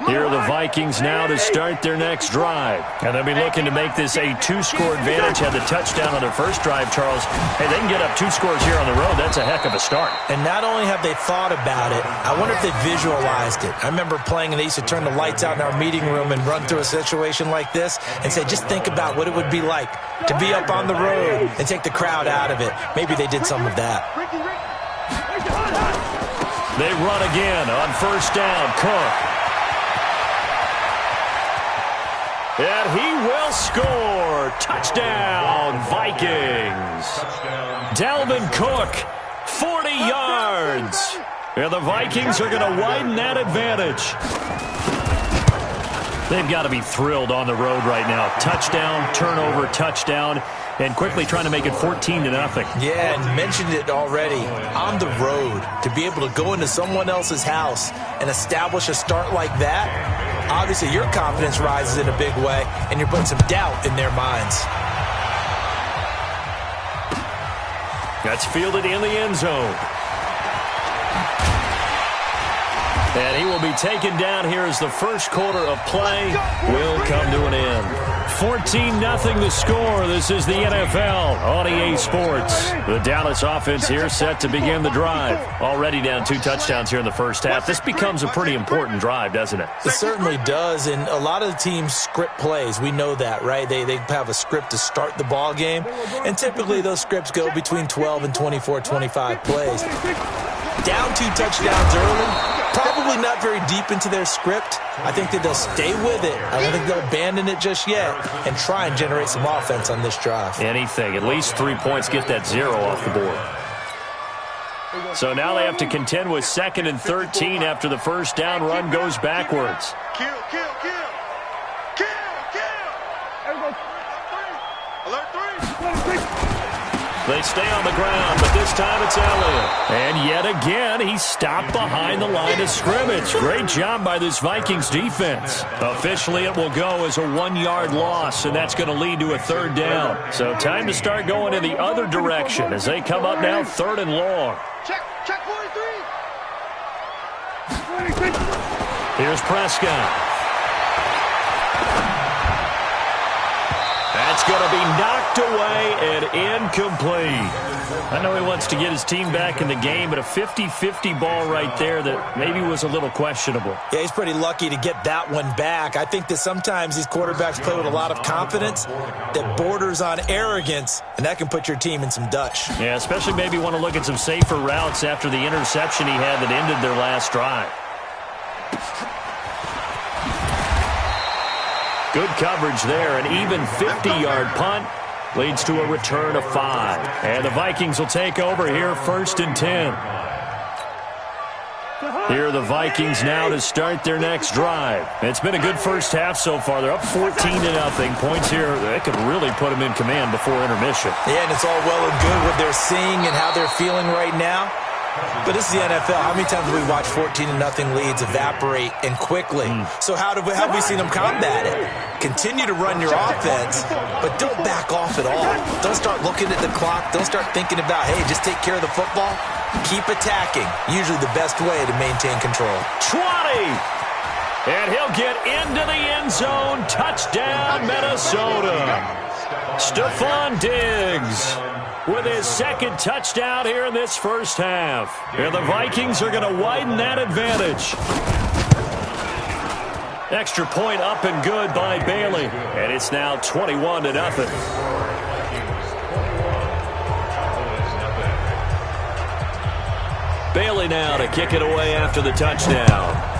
Here are the Vikings now to start their next drive. And they'll be looking to make this a 2-score advantage. Had the touchdown on their first drive, Charles. Hey, they can get up 2 scores here on the road. That's a heck of a start. And not only have they thought about it, I wonder if they visualized it. I remember playing and they used to turn the lights out in our meeting room and run through a situation like this and say, just think about what it would be like to be up on the road and take the crowd out of it. Maybe they did some of that. They run again on first down. Cook. And he will score. Touchdown, Vikings. Dalvin Cook, 40 yards. And the Vikings are going to widen that advantage. They've got to be thrilled on the road right now. Touchdown, turnover, touchdown, and quickly trying to make it 14-0. Yeah, and mentioned it already. On the road, to be able to go into someone else's house and establish a start like that, obviously your confidence rises in a big way, and you're putting some doubt in their minds. That's fielded in the end zone. And he will be taken down here as the first quarter of play will come to an end. 14-0 the score. This is the NFL on EA Sports. The Dallas offense here set to begin the drive. Already down 2 touchdowns here in the first half. This becomes a pretty important drive, doesn't it? It certainly does, and a lot of the teams script plays. We know that, right? They have a script to start the ball game, and typically those scripts go between 12 and 24, 25 plays. Down 2 touchdowns early, probably not very deep into their script. I think that they'll stay with it. I don't think they'll abandon it just yet and try and generate some offense on this drive. Anything. At least 3 points. Get that 0 off the board. So now they have to contend with 2nd and 13 after the first down run goes backwards. Kill. Alert 3. They stay on the ground, but this time it's Elliott. And yet again, he stopped behind the line of scrimmage. Great job by this Vikings defense. Officially, it will go as a 1-yard loss, and that's going to lead to a 3rd down. So time to start going in the other direction as they come up now 3rd and long. Check 43. Here's Prescott. That's going to be knocked away and incomplete. I know he wants to get his team back in the game, but a 50-50 ball right there that maybe was a little questionable. Yeah, he's pretty lucky to get that one back. I think that sometimes these quarterbacks play with a lot of confidence that borders on arrogance, and that can put your team in some Dutch. Yeah, especially maybe want to look at some safer routes after the interception he had that ended their last drive. Good coverage there. An even 50-yard punt leads to a return of 5. And the Vikings will take over here 1st and 10. Here are the Vikings now to start their next drive. It's been a good first half so far. They're up 14-0. Points here, they could really put them in command before intermission. Yeah, and it's all well and good what they're seeing and how they're feeling right now. But this is the NFL. How many times have we watched 14-0 leads evaporate and quickly? So how have we seen them combat it? Continue to run your offense, but don't back off at all. Don't start looking at the clock. Don't start thinking about, hey, just take care of the football. Keep attacking. Usually the best way to maintain control. 20! And he'll get into the end zone. Touchdown, Minnesota. Stephon Diggs with his second touchdown here in this first half. And the Vikings are going to widen that advantage. Extra point up and good by Bailey. And it's now 21-0. Bailey now to kick it away after the touchdown.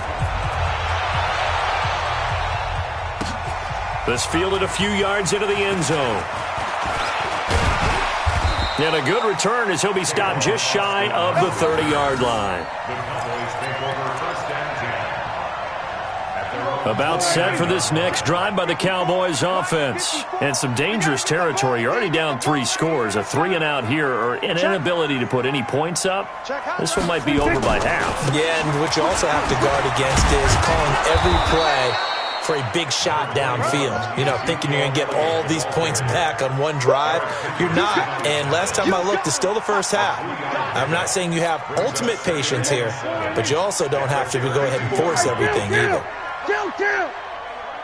This fielded a few yards into the end zone. And a good return as he'll be stopped just shy of the 30-yard line. About set for this next drive by the Cowboys offense. And some dangerous territory. You're already down 3 scores. A 3-and-out here or an inability to put any points up. This one might be over by half. Yeah, and what you also have to guard against is calling every play for a big shot downfield. You know, thinking you're going to get all these points back on one drive. You're not. And last time I looked, it's still the first half. I'm not saying you have ultimate patience here, but you also don't have to go ahead and force everything either.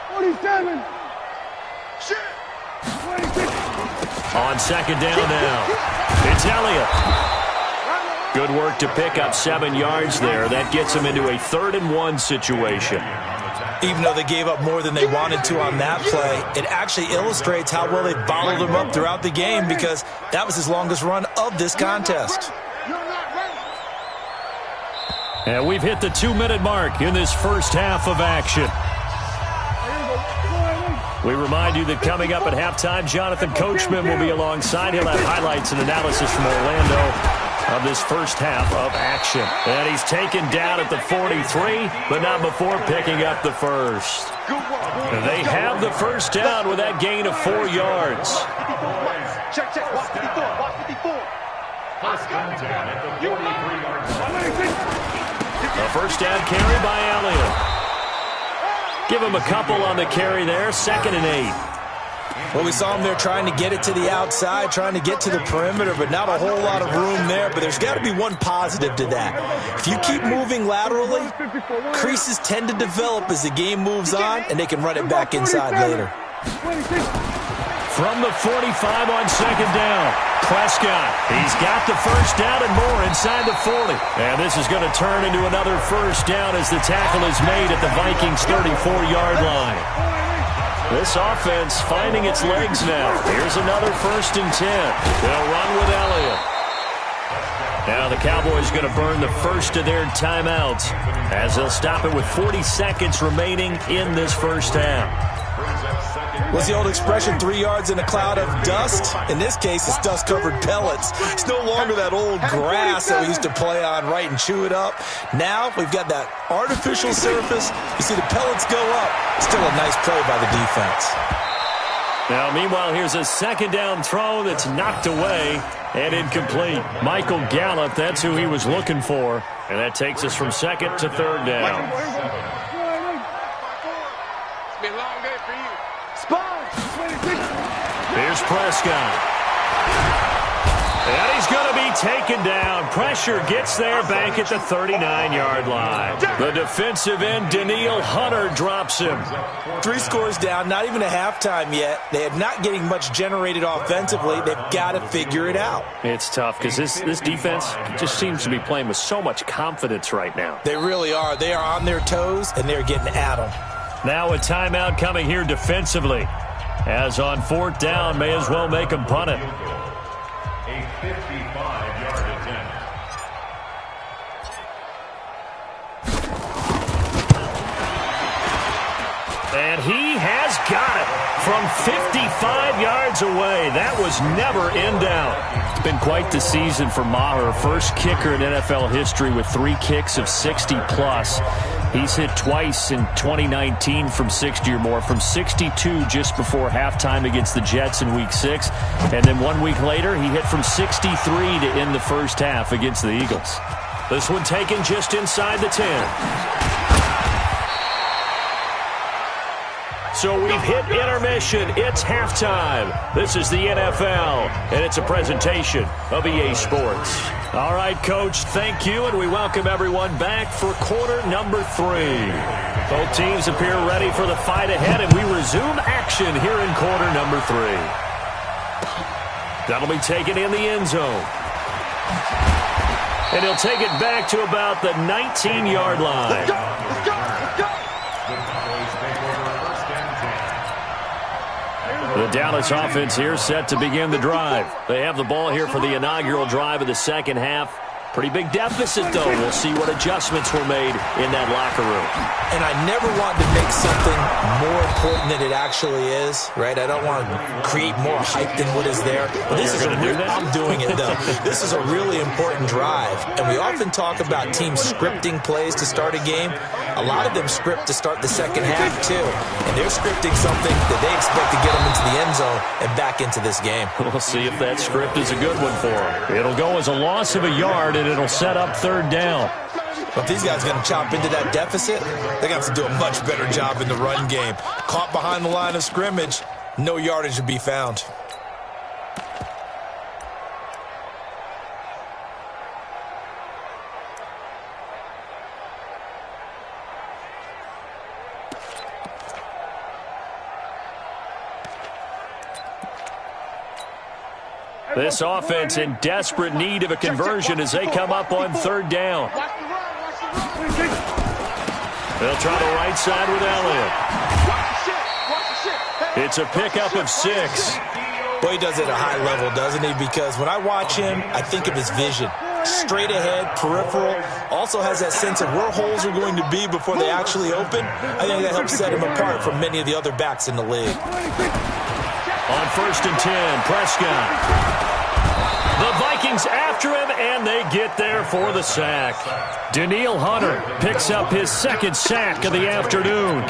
47. On second down now, it's Elliott. Good work to pick up 7 yards there. That gets him into a 3rd-and-1 situation. Even though they gave up more than they wanted to on that play, it actually illustrates how well they bottled him up throughout the game because that was his longest run of this contest. And we've hit the 2-minute mark in this first half of action. We remind you that coming up at halftime, Jonathan Coachman will be alongside. He'll have highlights and analysis from Orlando of this first half of action. And he's taken down at the 43, but not before picking up the first. And they have the first down with that gain of 4 yards. Check. Watch 54. First down at the 43-yard line. A first down carry by Elliott. Give him a couple on the carry there. 2nd and 8. Well, we saw him there trying to get it to the outside, trying to get to the perimeter, but not a whole lot of room there. But there's got to be one positive to that. If you keep moving laterally, creases tend to develop as the game moves on, and they can run it back inside later. From the 45 on second down, Prescott. He's got the first down and more inside the 40. And this is going to turn into another first down as the tackle is made at the Vikings' 34-yard line. This offense finding its legs now. Here's another 1st and 10. They'll run with Elliott. Now the Cowboys going to burn the first of their timeouts as they'll stop it with 40 seconds remaining in this first half. What's the old expression, 3 yards in a cloud of dust? In this case, it's dust-covered pellets. It's no longer that old grass that we used to play on, right, and chew it up. Now we've got that artificial surface. You see the pellets go up. Still a nice play by the defense. Now, meanwhile, here's a second down throw that's knocked away and incomplete. Michael Gallup, that's who he was looking for. And that takes us from 2nd to 3rd down. It's been a long day for you. Here's Prescott. And he's going to be taken down. Pressure gets there back at the 39-yard line. The defensive end, Danielle Hunter, drops him. 3 scores down, not even a halftime yet. They are not getting much generated offensively. They've got to figure it out. It's tough because this defense just seems to be playing with so much confidence right now. They really are. They are on their toes, and they're getting at them. Now a timeout coming here defensively. As on 4th down, may as well make them punt it. A 55-yard attempt. And he has got it from 55 yards away. That was never in doubt. It's been quite the season for Maher. First kicker in NFL history with 3 kicks of 60-plus. He's hit twice in 2019 from 60 or more, from 62 just before halftime against the Jets in Week 6. And then 1 week later, he hit from 63 to end the first half against the Eagles. This one taken just inside the 10. So we've hit intermission. It's halftime. This is the NFL, and it's a presentation of EA Sports. All right, Coach, thank you, and we welcome everyone back for quarter number 3. Both teams appear ready for the fight ahead, and we resume action here in quarter number 3. That'll be taken in the end zone. And he'll take it back to about the 19-yard line. The Cowboys take over first and 10. The Dallas offense here set to begin the drive. They have the ball here for the inaugural drive of the second half. Pretty big deficit, though. We'll see what adjustments were made in that locker room. And I never want to make something more important than it actually is, right? I don't want to create more hype than what is there. But this is I'm doing it, though. This is a really important drive. And we often talk about teams scripting plays to start a game. A lot of them script to start the second half, too. And they're scripting something that they expect to get them into the end zone and back into this game. We'll see if that script is a good one for them. It'll go as a loss of a yard, and it'll set up third down. But these guys are going to chop into that deficit. They're going to have to do a much better job in the run game. Caught behind the line of scrimmage, no yardage to be found. This offense in desperate need of a conversion as they come up on third down. They'll try the right side with Elliott. It's a pickup of 6. Boy, he does it at a high level, doesn't he? Because when I watch him, I think of his vision. Straight ahead, peripheral, also has that sense of where holes are going to be before they actually open. I think that helps set him apart from many of the other backs in the league. On first and 10, Prescott. The Vikings after him, and they get there for the sack. Danielle Hunter picks up his second sack of the afternoon.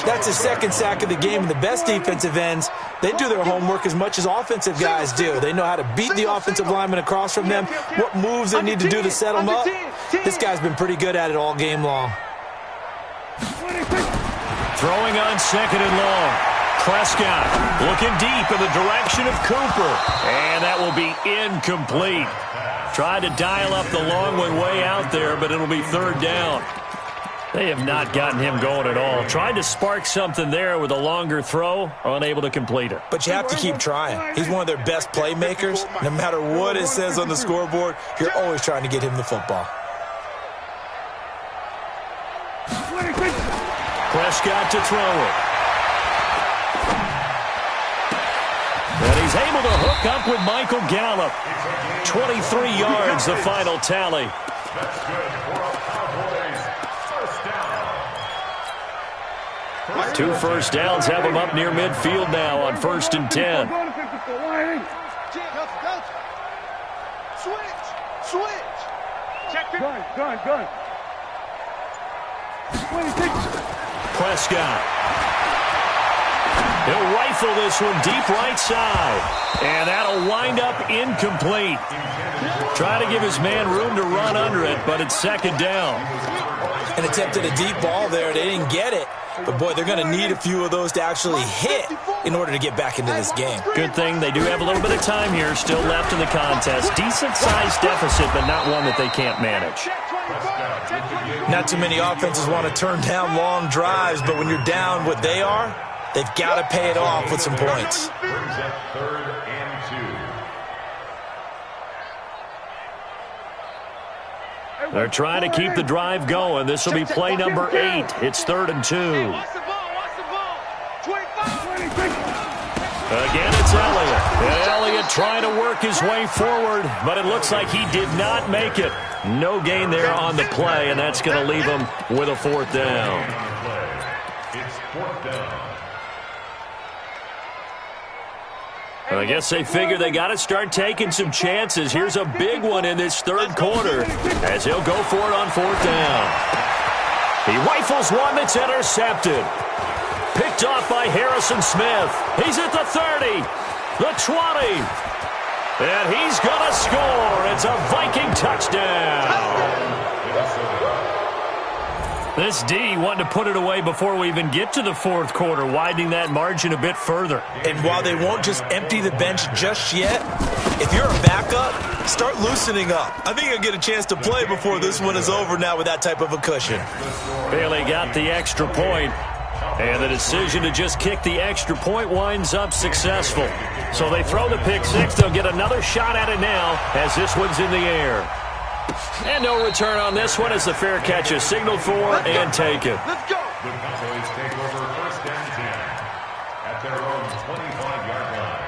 That's his second sack of the game, and the best defensive ends, they do their homework as much as offensive guys do. They know how to beat the offensive lineman across from them, what moves they need to do to set them up. This guy's been pretty good at it all game long. Throwing on second and long. Prescott looking deep in the direction of Cooper. And that will be incomplete. Tried to dial up the long one way out there, but it'll be third down. They have not gotten him going at all. Tried to spark something there with a longer throw, unable to complete it. But you have to keep trying. He's one of their best playmakers. No matter what it says on the scoreboard, you're always trying to get him the football. Prescott to throw it. And he's able to hook up with Michael Gallup. 23 yards, the final tally. That's good for a Cowboys first down. 2 first downs have him up near midfield now on first and 10. Switch. Check it. Gun. Prescott. He'll rifle this one deep right side. And that'll wind up incomplete. Try to give his man room to run under it, but it's second down. And attempted a deep ball there. They didn't get it. But, boy, they're going to need a few of those to actually hit in order to get back into this game. Good thing they do have a little bit of time here still left in the contest. Decent-sized deficit, but not one that they can't manage. Not too many offenses want to turn down long drives, but when you're down what they are, they've got to pay it off with some points. Brings up third and 2. They're trying to keep the drive going. This will be play number 8. It's third and 2. Again, it's Elliott. And Elliott trying to work his way forward, but it looks like he did not make it. No gain there on the play, and that's going to leave him with a fourth down. It's fourth down. I guess they figure they got to start taking some chances. Here's a big one in this third quarter as he'll go for it on fourth down. He rifles one that's intercepted. Picked off by Harrison Smith. He's at the 30, the 20, and he's going to score. It's a Viking touchdown. This D wanting to put it away before we even get to the fourth quarter, widening that margin a bit further. And while they won't just empty the bench just yet, If you're a backup, start loosening up. I think you'll get a chance to play before this one is over now with that type of a cushion. Bailey got the extra point, and the decision to just kick the extra point winds up successful. So they throw the pick six. They'll get another shot at it now as this one's in the air. And no return on this one as the fair catch is signaled for and taken. Let's go. The Cowboys take over first and 10 at their own 25-yard line.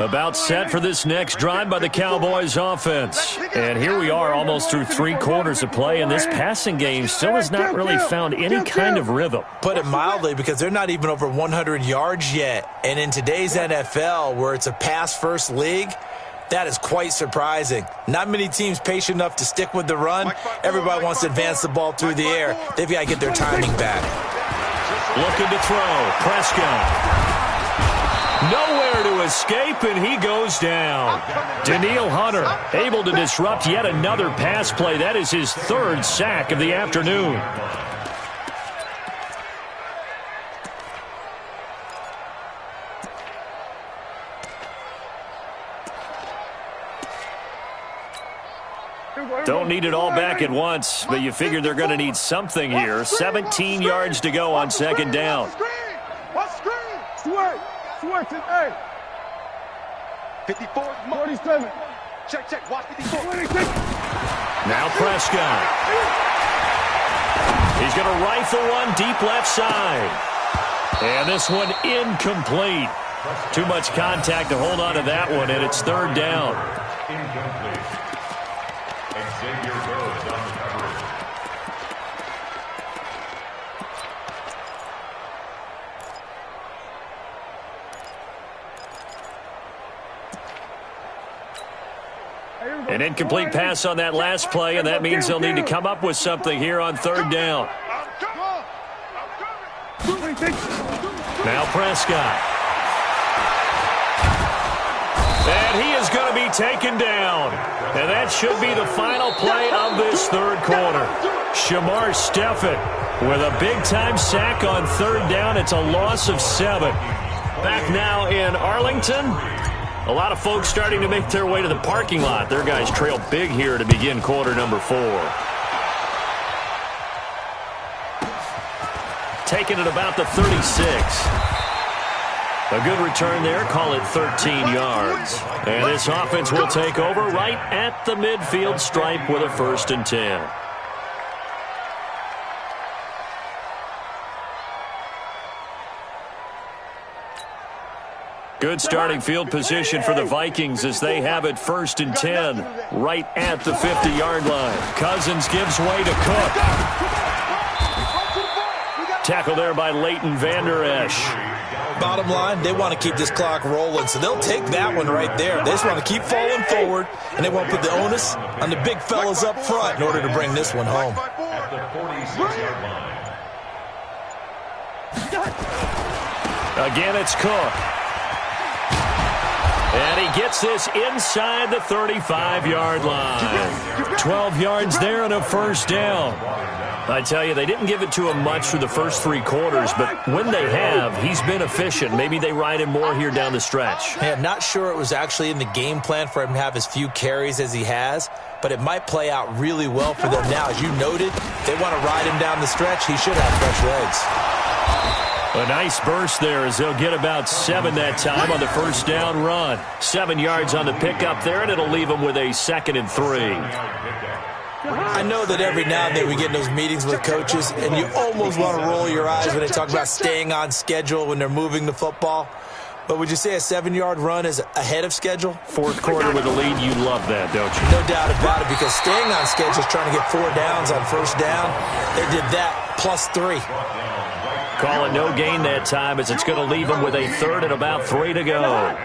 About set for this next drive by the Cowboys offense. And here we are almost through 3 quarters of play, and this passing game still has not really found any kind of rhythm. Put it mildly, because they're not even over 100 yards yet. And in today's NFL, where it's a pass-first league, that is quite surprising. Not many teams patient enough to stick with the run. Everybody wants to advance the ball through the air. They've got to get their timing back. Looking to throw. Prescott. Nowhere to escape, and he goes down. Daniil Hunter able to disrupt yet another pass play. That is his 3rd sack of the afternoon. Don't need it all back at once, but you figure they're going to need something here. 17 yards to go on 2nd down. Switch it, hey. 54, 47. Check, watch 54. 26. Now Prescott. He's going to rifle one deep left side. And this one incomplete. Too much contact to hold on to that one, and it's 3rd down. Incomplete. Xavier Rhodes on the coverage. An incomplete pass on that last play, and that means they'll need to come up with something here on 3rd down. Now Prescott. And he is going to be taken down. And that should be the final play of this 3rd quarter. Shamar Stephen with a big-time sack on 3rd down. It's a loss of 7. Back now in Arlington. A lot of folks starting to make their way to the parking lot. Their guys trail big here to begin quarter number 4. Taking it about the 36. A good return there. Call it 13 yards. And this offense will take over right at the midfield stripe with a 1st and 10. Good starting field position for the Vikings as they have it 1st and 10 right at the 50-yard line. Cousins gives way to Cook. Tackle there by Leighton Vander Esch. Bottom line, they want to keep this clock rolling, so they'll take that one right there. They just want to keep falling forward, and they want to put the onus on the big fellas up front in order to bring this one home. At the 46-yard line. Again, it's Cook. And he gets this inside the 35-yard line. 12 yards there and a 1st down. I tell you, they didn't give it to him much through the first 3 quarters, but when they have, he's been efficient. Maybe they ride him more here down the stretch. Hey, I'm not sure it was actually in the game plan for him to have as few carries as he has, but it might play out really well for them now. As you noted, they want to ride him down the stretch. He should have fresh legs. A nice burst there as they'll get about 7 that time on the 1st down run. 7 yards on the pickup there, and it'll leave them with a 2nd and 3. I know that every now and then we get in those meetings with coaches, and you almost want to roll your eyes when they talk about staying on schedule when they're moving the football. But would you say a 7-yard run is ahead of schedule? 4th quarter with a lead, you love that, don't you? No doubt about it, because staying on schedule is trying to get 4 downs on 1st down. They did that plus 3. Call it no gain that time as it's going to leave them with a 3rd and about 3 to go.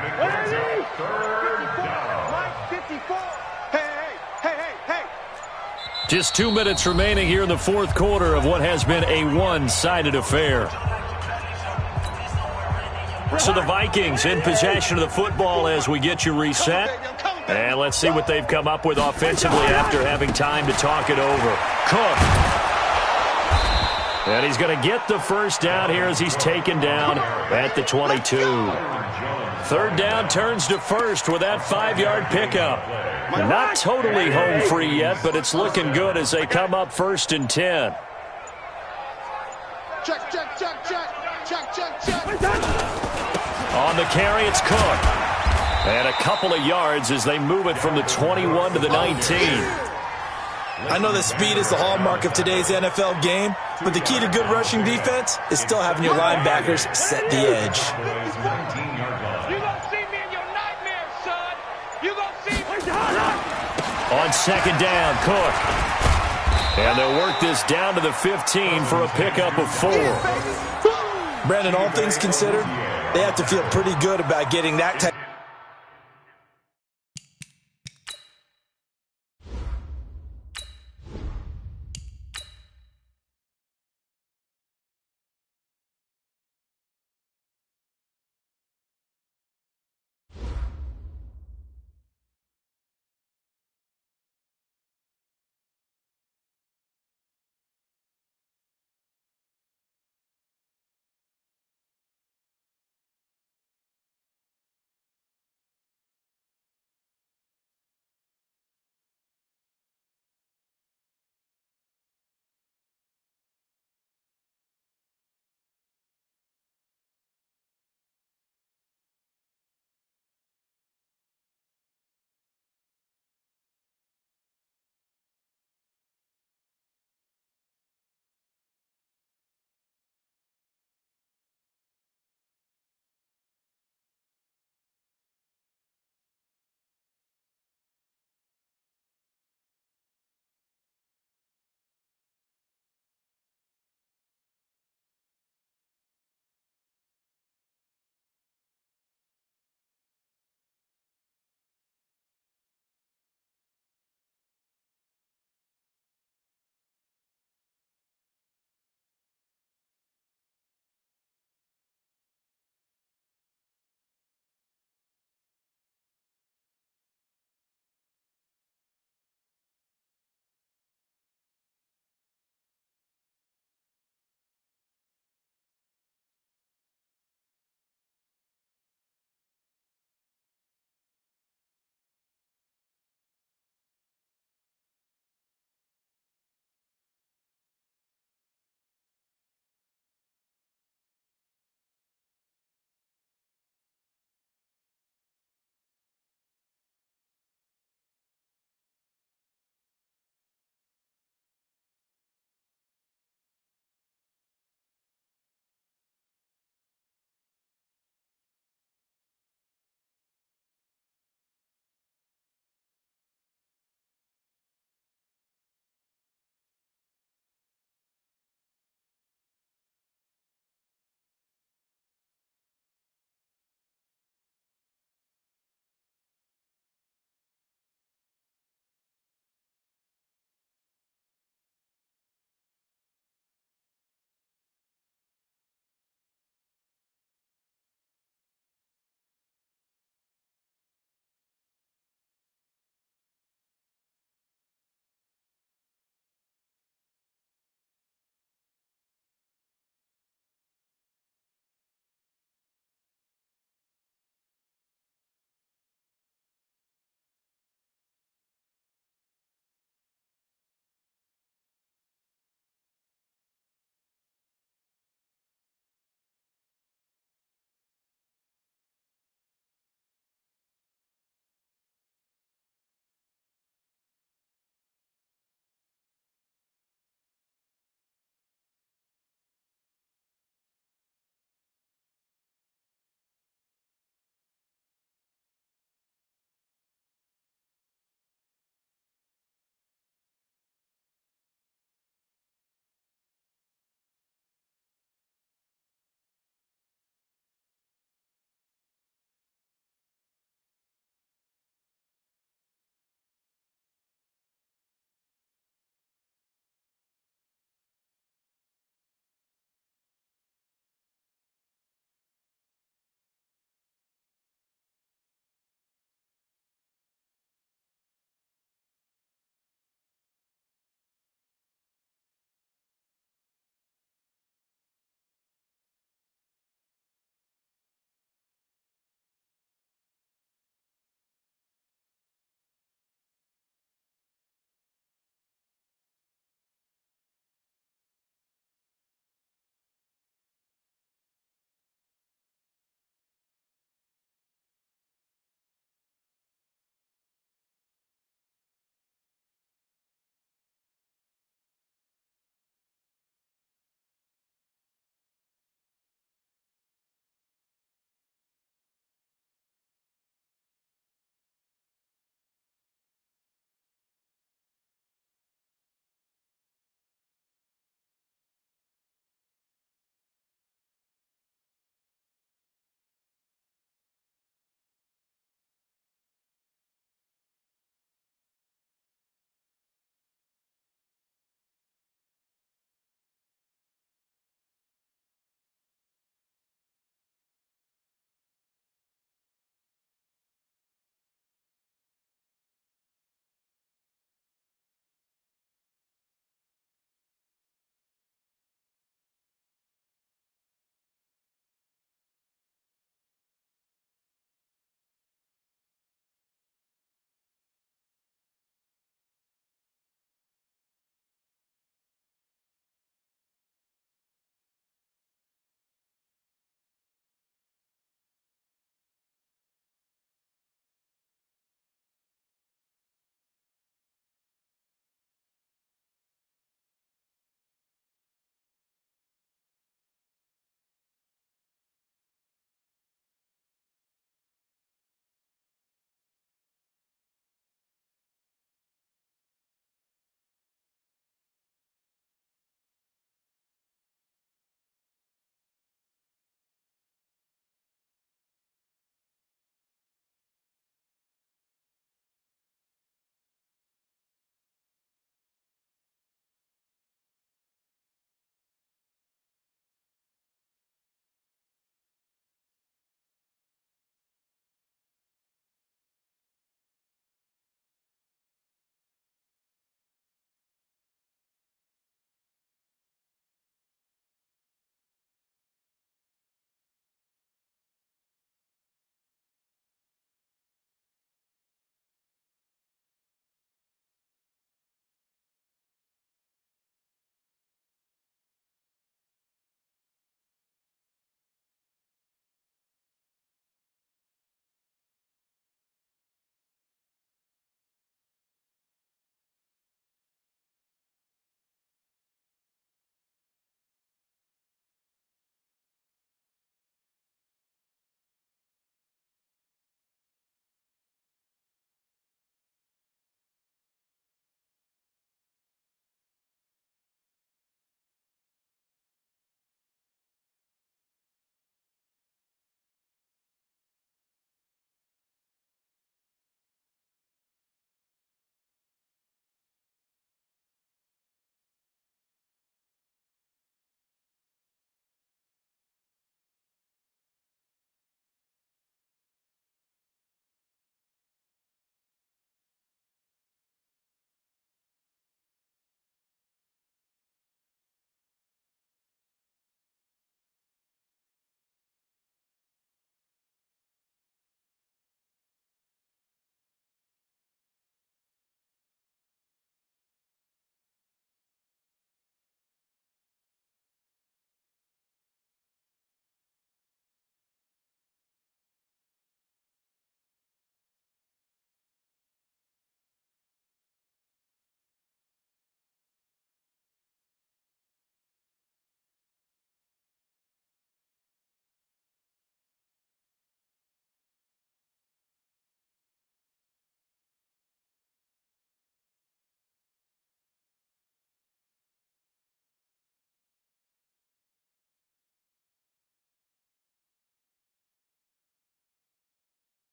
Just 2 minutes remaining here in the 4th quarter of what has been a one-sided affair. So the Vikings in possession of the football as we get you reset. And let's see what they've come up with offensively after having time to talk it over. Cook. And he's going to get the first down here as he's taken down at the 22. Third down turns to first with that 5-yard pickup. Not totally home free yet, but it's looking good as they come up 1st and 10. Check, check, check, check. Check, check, check. On the carry, it's Cook. And a couple of yards as they move it from the 21 to the 19. I know that speed is the hallmark of today's NFL game, but the key to good rushing defense is still having your linebackers set the edge. You gonna see me in your nightmares, son. You gonna see me. On second down, Cook. And they'll work this down to the 15 for a pickup of 4. Brandon, all things considered, they have to feel pretty good about getting that type